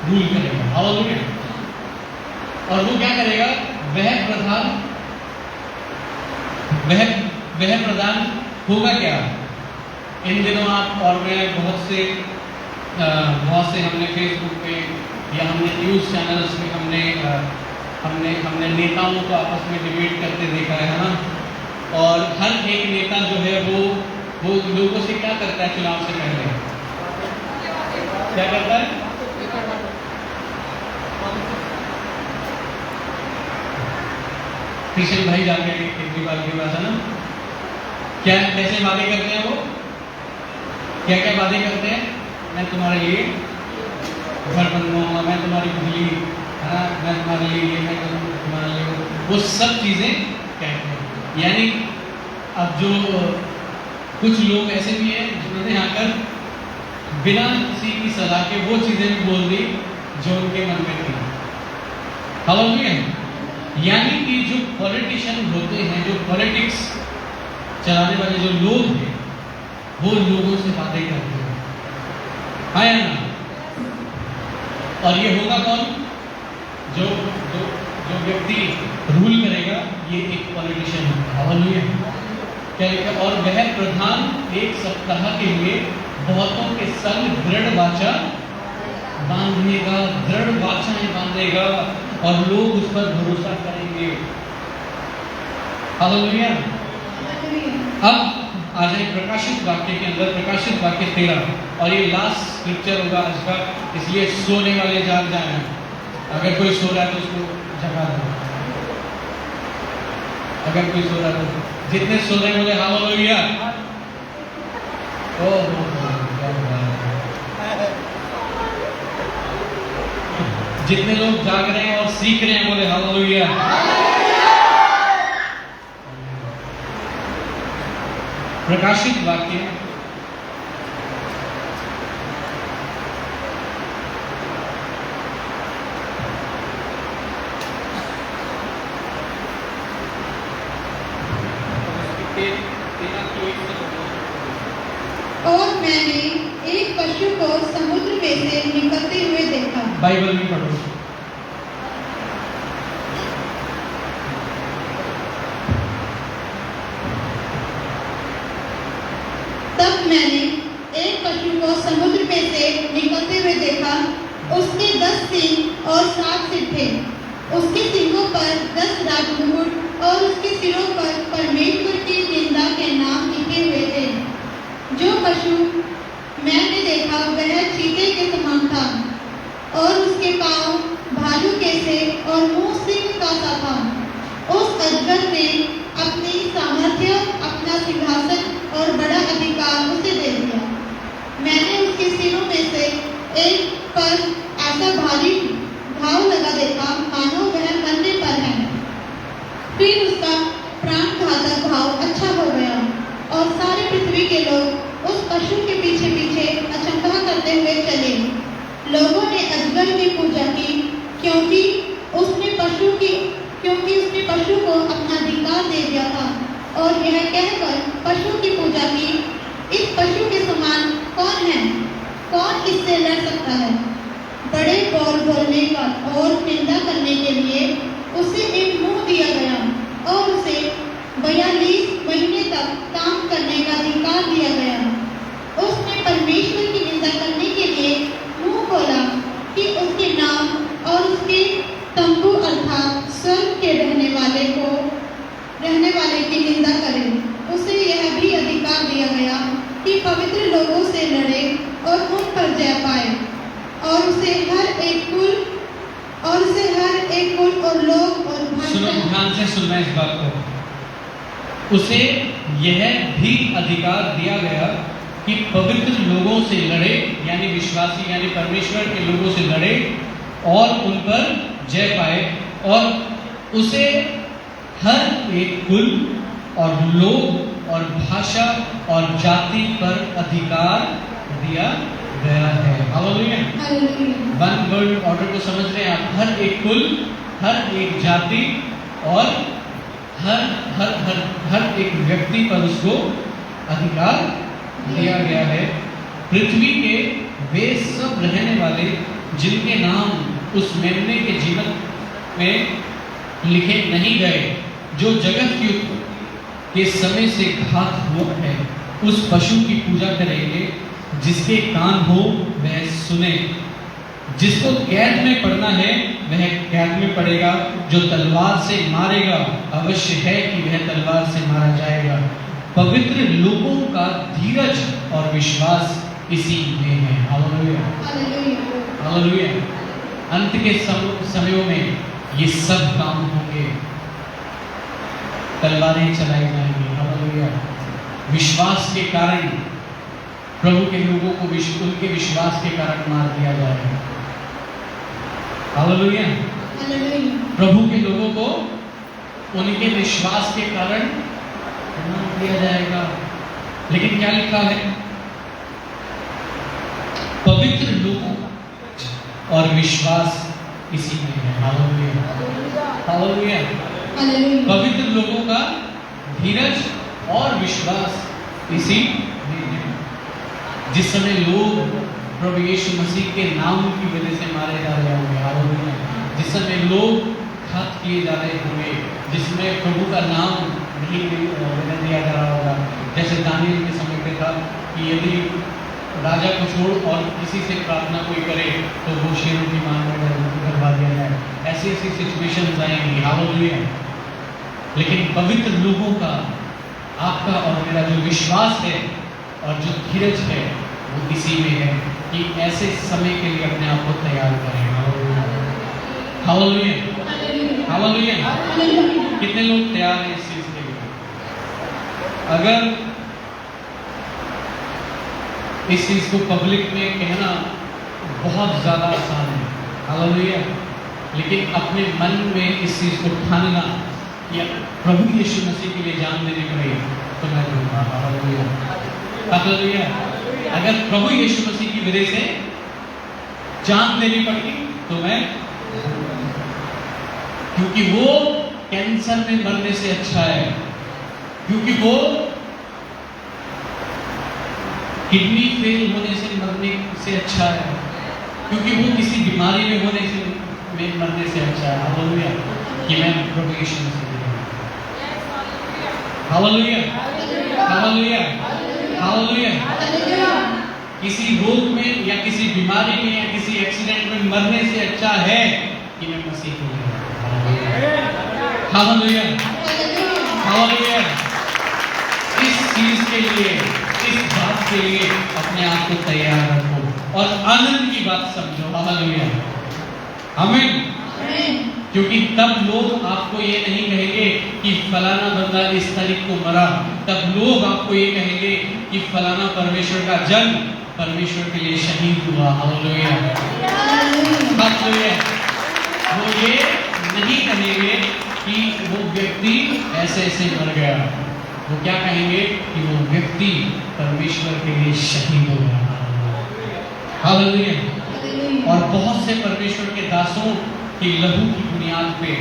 रूल करेगा। हालेलुया। और वो क्या करेगा? वह प्रधान होगा क्या? इन दिनों आप और मैं बहुत से हमने फेसबुक पे या हमने न्यूज़ चैनल्स में हमने नेताओं को आपस में डिबेट करते देखा है ना, और हर एक नेता जो है वो लोगों से क्या करता है चुनाव से पहले? क्या करता है? कृष्ण भाई जाके केजरीवाल के पास है ना, क्या कैसे वादे करते हैं वो? क्या क्या वादे करते हैं? मैं तुम्हारे लिए घर बनवाऊंगा, मैं तुम्हारी बिजली है ना, मैं तुम्हारे लिए ये, मैं तुम्हारे लिए वो सब चीजें कहते हैं। यानी अब जो कुछ लोग ऐसे भी हैं जिन्होंने आकर बिना किसी की सलाह के वो चीजें भी बोल दी जो उनके मन में थी। हालेलुया। यानी कि जो पॉलिटिशियन होते हैं, जो पॉलिटिक्स चलाने वाले जो लोग हैं, वो लोगों से बातें करते हैं, हाँ या ना? और ये होगा कौन? जो जो जो व्यक्ति रूल करेगा, ये एक पॉलिटिशियन होगा। हालेलुया। क्या लिखा? और वह प्रधान 1 सप्ताह के लिए बहुतों के संग दृढ़ वाचा बांधेगा, दृढ़ वाचाएं बांधेगा और लोग उस पर भरोसा करेंगे। हालेलुया। अब आ जाए प्रकाशित वाक्य के अंदर, प्रकाशित वाक्य 13, और ये लास्ट स्क्रिप्चर होगा आज का, इसलिए सोने वाले जाग जाए। अगर कोई सो रहा है तो उसको जगा दो, अगर कोई सो रहा है तो जितने सो रहे हैं बोले हालेलुया। जितने लोग जाग रहे हैं और सीख रहे हैं बोले हालेलुया। प्रकाशित वाक्य और मैंने एक पशु को समुद्र में से निकलते हुए देखा। बाइबल में पढ़ो। तब मैंने एक पशु को समुद्र में से निकलते हुए देखा। उसके 10 सींग और 7 सिर थे। उसके सींगों पर 10 राजमुकुट और उसके सिरों पर परमेश्वर की निंदा के नाम लिखे हुए थे। जो पशु मैंने देखा वह चीते के समान था और उसके पांव भालू के से और मुंह सिंह का सा था। उस अजगर ने अपनी सामर्थ्य, अपना सिंहासन और बड़ा अधिकार उसे दे दिया। मैंने उसके सिरों में से एक पर ऐसा भारी घाव लगा देखा मानो वह मरने पर है। फिर उसका प्राणघातक घाव अच्छा हो गया और सारे पृथ्वी के लोग उस पशु के पीछे पीछे अचंभा करते हुए चले। लोगों ने अजगर की पूजा की क्योंकि उसने पशु को अपना अधिकार दे दिया था और यह कहकर पशु की पूजा की, इस पशु के समान कौन है? कौन इससे लड़ सकता है? बड़े बोल बोलने का और निंदा करने के लिए उसे एक मुंह दिया गया और उसे 42 महीने तक काम करने का अधिकार दिया गया। उसने परमेश्वर की निंदा करने के लिए मुंह खोला कि उसके नाम और उसके तंबू अर्थात स्वर्ग के रहने वाले की निंदा करे। उसे यह भी अधिकार दिया गया कि पवित्र लोगों से लड़े और उन पर जय पाए और उसे हर एक कुल और लोग और सुनो, ध्यान से सुनना इस बात को। उसे यह भी अधिकार दिया गया कि पवित्र लोगों से लड़े, यानी विश्वासी यानी परमेश्वर के लोगों से लड़े और उन पर जय पाए, और उसे हर एक कुल और लोग और भाषा और जाति पर अधिकार दिया गया है। हालेलुया। वन वर्ल्ड ऑर्डर को समझ रहे हैं आप? हर एक कुल, हर एक जाति और हर एक व्यक्ति पर उसको अधिकार दिया गया है। पृथ्वी के वे सब रहने वाले जिनके नाम उस मेमने के जीवन में लिखे नहीं गए, जो जगत युग के समय से घात हुआ है, उस पशु की पूजा करेंगे। जिसके कान हो वह सुने। जिसको कैद में पड़ना है वह कैद में पड़ेगा, जो तलवार से मारेगा अवश्य है कि वह तलवार से मारा जाएगा। पवित्र लोगों का धीरज और विश्वास इसी में है। Hallelujah, hallelujah. अंत के समयों में ये सब काम होंगे, तलवारें चलाई जाएंगी। हालेलुया। विश्वास के कारण प्रभु के लोगों को उनके विश्वास के कारण मार दिया जाएगा। हालेलुया। प्रभु के लोगों को उनके विश्वास के कारण मार दिया जाएगा। लेकिन क्या लिखा है? पवित्र लोगों और विश्वास इसी में है। Hallelujah, hallelujah. पवित्र लोगों का धीरज और विश्वास इसी में है। जिस समय लोग प्रभु यीशु मसीह के नाम की वजह से मारे जा रहे होंगे, हालेलुया, जिस समय लोग घात किए जा रहे होंगे, जिसमें प्रभु का नाम नहीं दिया जा रहा होगा, जैसे दानियल के समय पे था कि यदि राजा को छोड़ और किसी से प्रार्थना कोई करे तो वो शेरों की मांग में करवा दिया जाए। ऐसी ऐसी सिचुएशंस आएंगी। हालेलुया। लेकिन पवित्र लोगों का, आपका और मेरा जो विश्वास है और जो धीरज है वो इसी में है कि ऐसे समय के लिए अपने आप को तैयार करें। Hallelujah, hallelujah. कितने लोग तैयार हैं इस चीज के लिए? अगर इस चीज को पब्लिक में कहना बहुत ज्यादा आसान है, हालेलुया, लेकिन अपने मन में इस चीज को ठानना या प्रभु यीशु मसीह के लिए जान देनी पड़े तो मैं कहूँगा हालेलुया, हालेलुया। अगर प्रभु यीशु मसीह की वजह से जान देनी पड़ती तो मैं, क्योंकि वो कैंसर में मरने से अच्छा है, क्योंकि वो किडनी फेल होने से मरने से अच्छा है, क्योंकि वो किसी बीमारी में होने से मरने से अच्छा है। हालेलुया, कि मैं प्रभु यीशु मसीह के लिए। Hallelujah, hallelujah, hallelujah. किसी रोग में या किसी बीमारी में या किसी एक्सीडेंट में मरने से अच्छा है कि मैं मसीह के लिए। Hallelujah, hallelujah. इस चीज के लिए, इस बात के लिए अपने आप को तैयार रखो और आनंद की बात समझो। हालेलुया, आमीन। क्योंकि तब लोग आपको ये नहीं कहेंगे कि फलाना बंदा इस तारीख को मरा, तब लोग आपको ये कहेंगे कि फलाना परमेश्वर का जन परमेश्वर के लिए शहीद हुआ। Hallelujah, hallelujah. वो ये नहीं कहेंगे कि वो व्यक्ति ऐसे ऐसे मर गया, वो क्या कहेंगे कि वो व्यक्ति परमेश्वर के लिए शहीद हो गया। हालेलुया। और बहुत से परमेश्वर के दासों की लहू की बुनियाद पे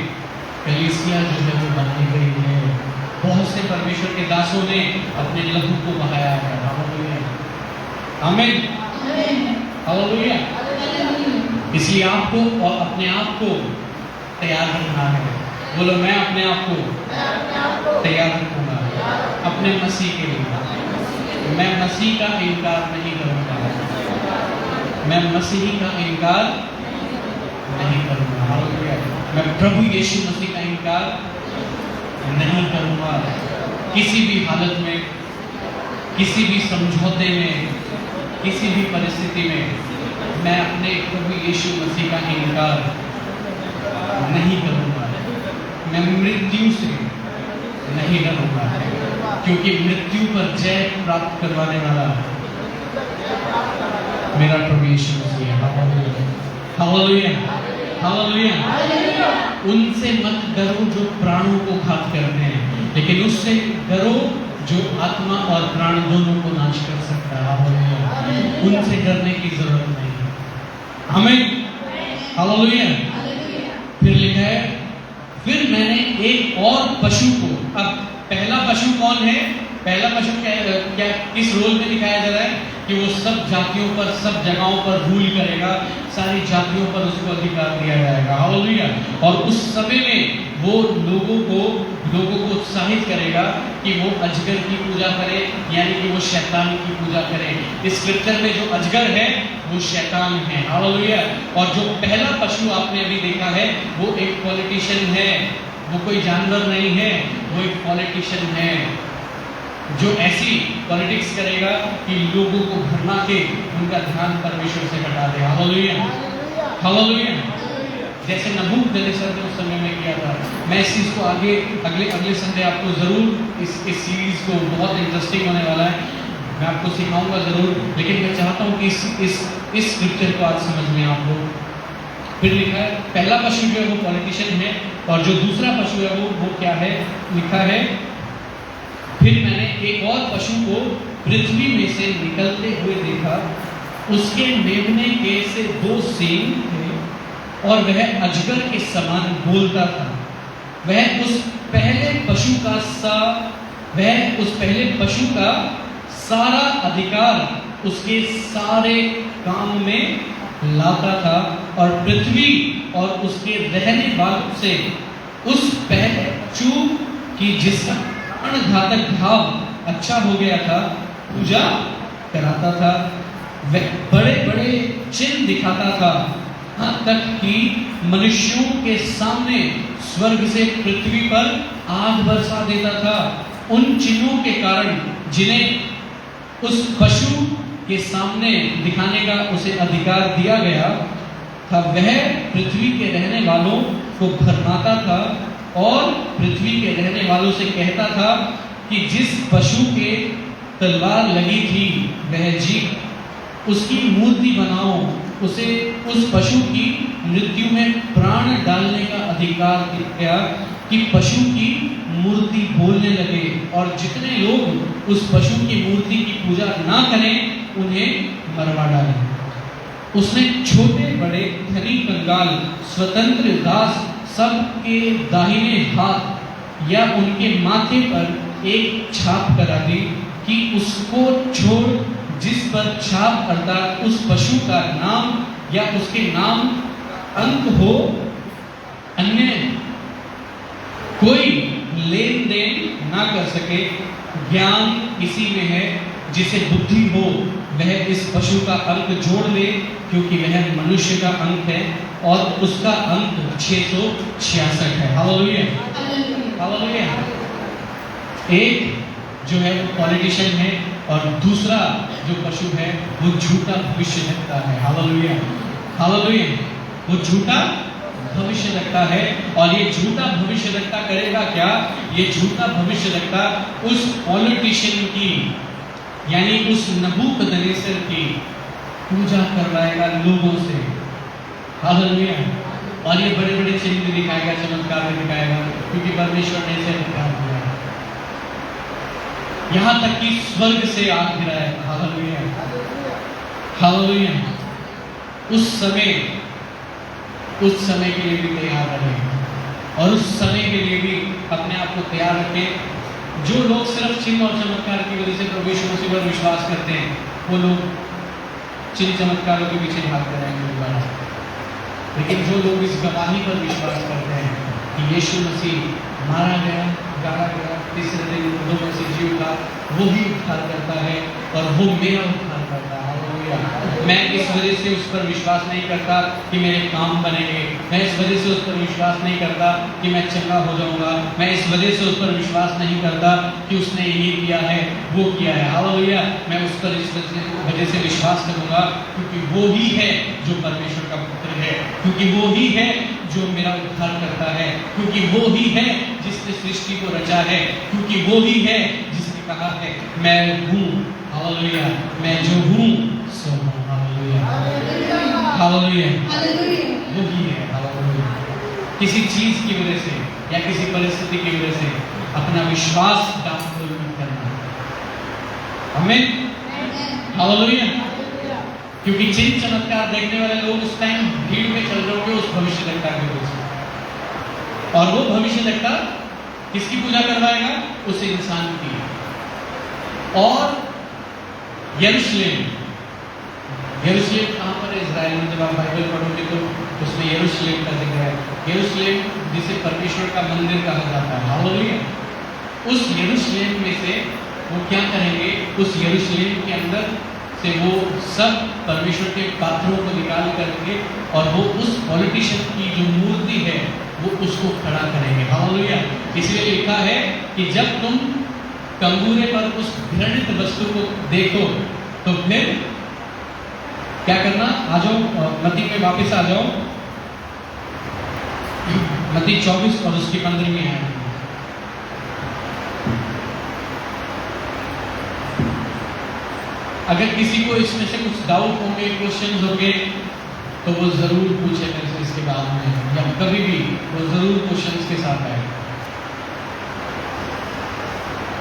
कलीसिया जो है वो बनाई गई है। बहुत से परमेश्वर के दासों ने अपने लहू को बहाया है। हालेलुया, आमीन, हालेलुया। इसलिए आपको और अपने आप को तैयार रखना है। बोलो, मैं अपने आप को तैयार रखूंगा अपने मसीह के लिए। मैं मसीह का इनकार नहीं करूंगा, मैं मसीह का इनकार नहीं करूंगा। हालेलुया। मैं प्रभु यीशु मसीह का इनकार नहीं करूंगा। किसी भी हालत में, किसी भी समझौते में, किसी भी परिस्थिति में मैं अपने प्रभु यीशु मसीह का इनकार नहीं करूंगा। मैं मृत्यु से नहीं डरूंगा, क्योंकि मृत्यु पर जय प्राप्त करवाने वाला मेरा प्रभु यीशु मसीह है। Hallelujah, hallelujah. उनसे मत डरो जो प्राणों को घात करते हैं, लेकिन उससे डरो जो आत्मा और प्राण दोनों को नाश कर सकता है। हालेलुया। उनसे डरने की जरूरत नहीं। हमें हालेलुया। फिर लिखा है, फिर मैंने एक और पशु को, अब पहला पशु कौन है? पहला पशु क्या किस रोल में दिखाया जा रहा है? कि वो सब जातियों पर, सब जगहों पर रूल करेगा, सारी जातियों पर उसको अधिकार दिया जाएगा। हालेलुया। और उस समय में वो लोगों को उत्साहित प्रोत्साहित करेगा कि वो अजगर की पूजा करे, यानी कि वो शैतान की पूजा करे। इस स्क्रिप्चर में जो अजगर है वो शैतान है। हालेलुया। और जो पहला पशु आपने अभी देखा है वो एक पॉलिटिशियन है, वो कोई जानवर नहीं है, वो एक पॉलिटिशियन है जो ऐसी पॉलिटिक्स करेगा कि लोगों को भरमा के उनका ध्यान परमेश्वर से हटा दे। Hallelujah, hallelujah. जैसे नबूकदनेस्सर ने उस समय में किया था। मैं इस चीज़ को आगे अगले संडे आपको ज़रूर इस सीरीज़ को, बहुत इंटरेस्टिंग होने वाला है, मैं आपको सिखाऊंगा ज़रूर। लेकिन मैं चाहता हूँ कि इस स्क्रिप्चर को आज समझ में आप लोग। फिर लिखा है पहला पशु जो है वो पॉलिटिशियन है, और जो दूसरा पशु है वो क्या है, लिखा है फिर मैंने एक और पशु को पृथ्वी में से निकलते हुए देखा, उसके मेमने के से 2 सींग थे और वह अजगर के समान बोलता था। वह उस पहले पशु का सारा अधिकार उसके सारे काम में लाता था, और पृथ्वी और उसके रहने वालों से उस पहले पशु की जिसका घातक भाव अच्छा हो गया था पूजा कराता था। वह बड़े बड़े चिन्ह दिखाता था, यहाँ तक कि मनुष्यों के सामने स्वर्ग से पृथ्वी पर आग बरसा देता था। उन चिन्हों के कारण जिन्हें उस पशु के सामने दिखाने का उसे अधिकार दिया गया था, वह पृथ्वी के रहने वालों को भरमाता था और पृथ्वी के रहने वालों से कहता था कि जिस पशु के तलवार लगी थी वह जीत, उसकी मूर्ति बनाओ, उसे उस पशु की मृत्यु में प्राण डालने का अधिकार दिया गया कि पशु की मूर्ति बोलने लगे, और जितने लोग उस पशु की मूर्ति की पूजा ना करें उन्हें मरवा डालें। उसने छोटे बड़े धनी कंगाल स्वतंत्र दास सबके दाहिने हाथ या उनके माथे पर एक छाप करा दी कि उसको छोड़ जिस पर छाप अर्थात उस पशु का नाम या उसके नाम अंक हो, अन्य कोई लेन देन ना कर सके। ज्ञान इसी में है, जिसे बुद्धि हो वह इस पशु का अंक जोड़ ले, क्योंकि वह मनुष्य का अंक है और उसका अंक 666 है। Hallelujah, hallelujah. एक जो है वो पॉलिटिशियन है और दूसरा जो पशु है वो झूठा भविष्य रखता है। Hallelujah, hallelujah. वो झूठा भविष्य रखता है, और ये झूठा भविष्य रखता करेगा क्या? ये झूठा भविष्य रखता उस पॉलिटिशियन की, यानी उस नबूकदनेस्सर की पूजा करवाएगा लोगों से। हालेलुया। और ये बड़े बड़े चिन्ह भी दिखाएगा, चमत्कार भी दिखाएगा, क्योंकि परमेश्वर ने इसे अधिकार दिया है। यहाँ तक कि स्वर्ग से आग गिराएगा। Hallelujah, hallelujah. उस समय के लिए भी तैयार रहें, और उस समय के लिए भी अपने आप को तैयार रखें। जो लोग सिर्फ चिन्ह और चमत्कार की वजह से प्रभु यीशु मसीह पर विश्वास करते हैं, वो लोग चिन्ह चमत्कारों के पीछे भागते रहेंगे दोबारा। लेकिन जो लोग इस गवाही पर विश्वास करते हैं कि यीशु मसीह मारा गया, गाड़ा गया, तीसरे दिन मुर्दों में से जी उठा, वो ही उद्धार करता है और वो मेरा उद्धार करता है। मैं इस वजह से उस पर विश्वास नहीं करता कि मेरे काम बनेंगे, मैं इस वजह से उस पर विश्वास नहीं करता कि मैं चंगा हो जाऊंगा, मैं इस वजह से उस पर विश्वास नहीं करता कि उसने ये किया है वो किया है। हालेलुया। मैं उस पर इस वजह से विश्वास करूंगा क्योंकि वो ही है जो परमेश्वर का पुत्र है, क्योंकि वो ही है जो मेरा उद्धार करता है, क्योंकि वो ही है जिसने सृष्टि को रचा है, क्योंकि वो ही है जिसने कहा है मैं हूँ। हालेलुया। मैं जो हूँ सो हूँ। Hallelujah, hallelujah. वो ही है। हालेलुया। किसी चीज की वजह से या किसी परिस्थिति की वजह से अपना विश्वास डाउन मत करना। आमीन, हालेलुया। क्योंकि चिन्ह चमत्कार देखने वाले लोग उस टाइम भीड़ में चल रहे होंगे उस भविष्यद्वक्ता की वजह से, और वो भविष्यद्वक्ता किसकी पूजा करवाएगा? उस इंसान की। और यरूशलेम कहाँ पर है? इज़राइल में। जब आप बाइबल पढ़ोगे तो उसमें यरूशलेम का जिक्र है। यरूशलेम जिसे परमेश्वर का मंदिर कहा जाता है। हालेलुया। उस यरूशलेम में से वो क्या करेंगे, उस यरूशलेम के अंदर से वो सब परमेश्वर के पात्रों को निकाल करके और वो उस पॉलिटिशियन की जो मूर्ति है वो उसको खड़ा करेंगे। हालेलुया। इसलिए लिखा है कि जब तुम कंगूरे पर उस घृणित वस्तु को देखो तो फिर क्या करना, आ जाओ मत्ती में वापस आ जाओ, मत्ती 24 और उसकी 15वीं आयत। अगर किसी को इसमें से कुछ डाउट होंगे, क्वेश्चन होंगे, तो वो जरूर पूछे मेरे से इसके बाद में, या कभी भी वो जरूर क्वेश्चंस के साथ आए।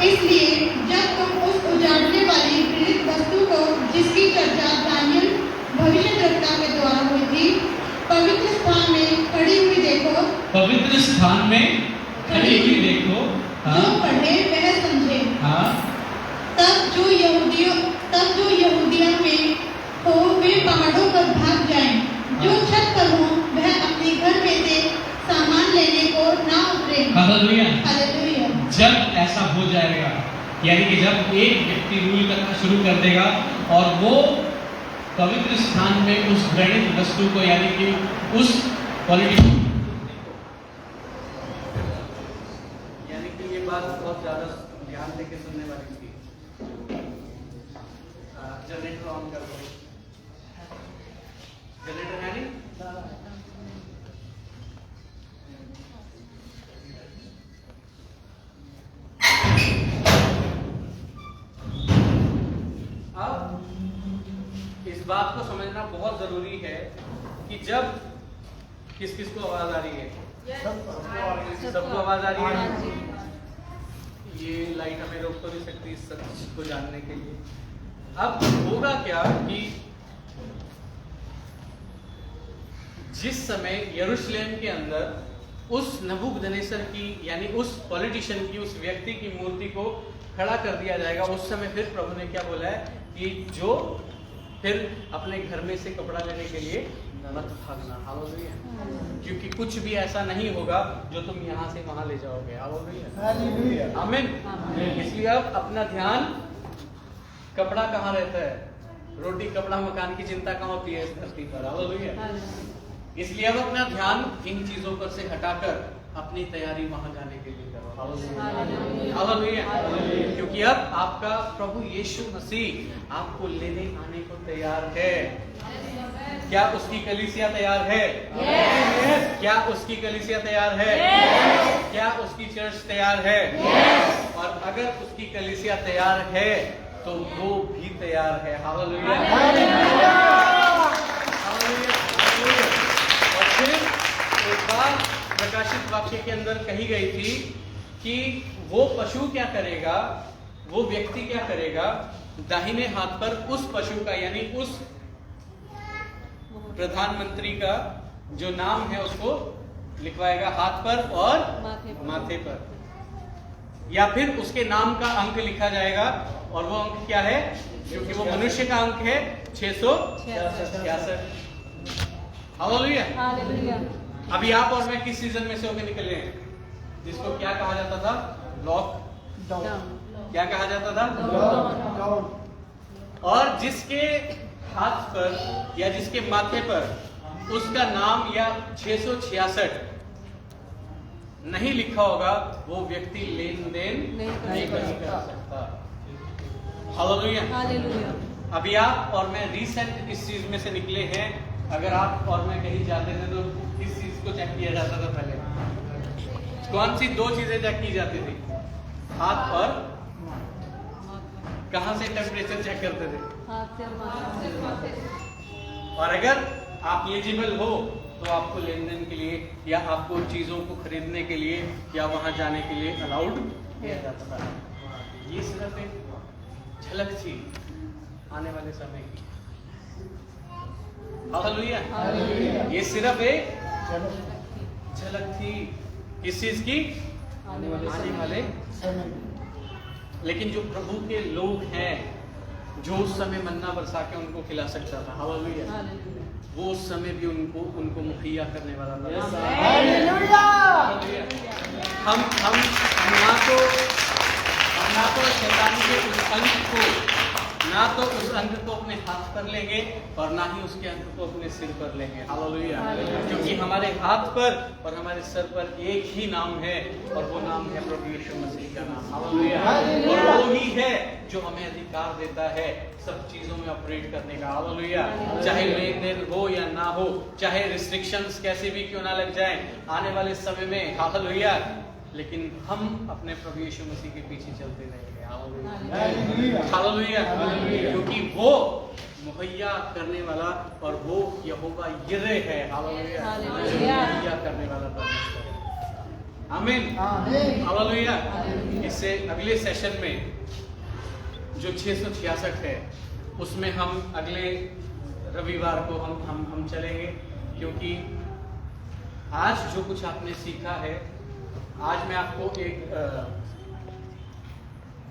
इसलिए जब तुम उस उजाड़ने वाली घृणित वस्तु को, जिसकी चर्चा दानियल भविष्यद्वक्ता के द्वारा हुई थी, पवित्र स्थान में खड़ी हुई देखो, पवित्र स्थान में खड़ी हुई देखो, जो पढ़े वह समझे। हाँ, तब जो यहूदिया में हो वे पहाड़ों पर भाग जाएं, जो छत पर हो वह अपने घर में से सामान लेने को ना उतरे। हालेलुया। हालेलुया। जब ऐसा हो जाएगा, यानी कि जब एक व्यक्ति रूल करना शुरू कर देगा और वो पवित्र स्थान में उस घृणित वस्तु को, यानी कि उस पॉलिटिशियन, यानी कि ये बात बहुत ज्यादा ध्यान देके सुनने वाली थी। जनरेटर ऑन कर दो। जनरेटर है नहीं? अब इस बात को समझना बहुत जरूरी है कि जब किस किस को आवाज आ रही है, सबको आवाज आ रही है। ये लाइट हमें रोक तो नहीं सकती इस सच को जानने के लिए। अब होगा क्या कि जिस समय यरूशलेम के अंदर उस नबूकदनेस्सर की, यानी उस पॉलिटिशियन की, उस व्यक्ति की मूर्ति को खड़ा कर दिया जाएगा, उस समय फिर प्रभु ने क्या बोला है कि जो फिर अपने घर में से कपड़ा लेने के लिए मत भागना। हालेलुया। क्योंकि कुछ भी ऐसा नहीं होगा जो तुम यहाँ से वहां ले जाओगे। हालेलुया। आमीन। इसलिए अब अपना ध्यान, कपड़ा कहाँ रहता है, रोटी कपड़ा मकान की चिंता कहाँ होती है इस धरती पर। हालेलुया। इसलिए अब अपना ध्यान इन चीजों पर से हटाकर अपनी तैयारी वहां जाने के लिए करो। हालेलुया। क्योंकि अब आपका प्रभु यीशु मसीह आपको लेने आने को तैयार है। क्या उसकी कलीसिया तैयार है? क्या उसकी कलीसिया तैयार है? क्या उसकी चर्च तैयार है? और अगर उसकी कलीसिया तैयार है तो वो भी तैयार है। हालेलुया। और फिर एक बार प्रकाशित वाक्य के अंदर कही गई थी कि वो पशु क्या करेगा, वो व्यक्ति क्या करेगा, दाहिने हाथ पर उस पशु का, यानी उस प्रधानमंत्री का जो नाम है उसको लिखवाएगा हाथ पर और माथे पर, या फिर उसके नाम का अंक लिखा जाएगा। और वो अंक क्या है? क्योंकि वो मनुष्य का अंक है 666। हालेलुया। अभी आप और मैं किस सीजन में से होकर निकले हैं, जिसको क्या कहा जाता था? लॉकडाउन। क्या कहा जाता था? लॉकडाउन। और जिसके हाथ पर या जिसके माथे पर उसका नाम या 666 नहीं लिखा होगा, वो व्यक्ति लेन देन नहीं कर सकता। हालेलुया। अभी आप और मैं रिसेंट इस चीज में से निकले हैं। अगर आप और मैं कहीं जाते थे तो किस चीज को चेक किया जाता था पहले? कौन सी दो चीजें चेक की जाती थी? हाथ और कहां से टेम्परेचर चेक करते थे? और अगर आप एलिजिबल हो तो आपको लेन देन के लिए या आपको चीजों को खरीदने के लिए या वहां जाने के लिए अलाउड किया जाता था। ये सिर्फ एक झलक थी आने वाले समय की। हालेलुया। ये सिर्फ एक झलक थी किस चीज की? आने वाले समय। लेकिन जो प्रभु के लोग हैं, जो उस समय मन्ना बरसा के उनको खिला सकता था, हालेलुया, वो उस समय भी उनको मुहैया करने वाला था। हालेलुया। हम ना तो तो शैतान के उस अंग को, ना तो उस अंग को अपने हाथ पर लेंगे और ना ही उसके अंग को अपने सिर पर लेंगे। हालेलुया। क्योंकि हमारे हाथ पर और हमारे सर पर एक ही नाम है और वो नाम है प्रभु यीशु मसीह का नाम। हालेलुया। और वो ही है जो हमें अधिकार देता है सब चीजों में ऑपरेट करने का। हालेलुया। चाहे लेन देन हो या ना हो, चाहे रिस्ट्रिक्शंस कैसे भी क्यों ना लग जाए आने वाले समय में। हालेलुया। लेकिन हम अपने प्रभु यीशु मसीह के पीछे चलते रहेंगे। हालेलुया। क्योंकि वो मुहैया करने वाला और वो यहोवा यिरे है। हालेलुया। जो मुहैया करने वाला परमेश्वर है। आमीन। हालेलुया। इससे अगले सेशन में जो 666 है उसमें हम अगले रविवार को हम चलेंगे, क्योंकि आज जो कुछ आपने सीखा है, आज मैं आपको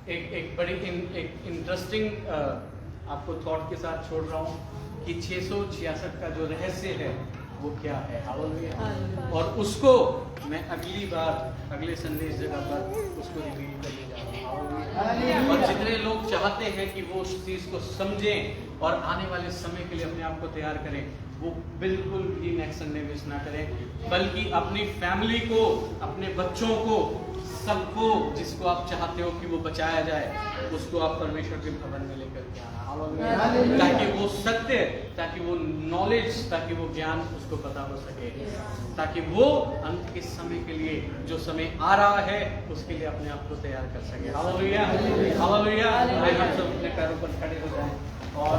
एक बड़ी इंटरेस्टिंग आपको थॉट के साथ छोड़ रहा हूँ कि 666 का जो रहस्य है वो क्या है। हालेलुया। और उसको मैं अगली बार अगले संडे इस जगह पर उसको रिवील करने जा रहा हूँ। और जितने लोग चाहते हैं कि वो उस चीज को समझें और आने वाले समय के लिए अपने आप को तैयार करें, वो बिल्कुल भी नेक्स्ट संडे मिस ना करें, बल्कि अपनी फैमिली को, अपने बच्चों को, सबको जिसको आप चाहते हो कि वो बचाया जाए, उसको आप परमेश्वर के भवन में लेकर के आना। ताकि वो सत्य, ताकि वो नॉलेज, ताकि वो ज्ञान उसको पता हो सके, ताकि वो अंत के समय के लिए, जो समय आ रहा है उसके लिए अपने आप को तैयार कर सके। हालेलुया। हालेलुया। हम सब अपने पैरों पर खड़े हो जाएं और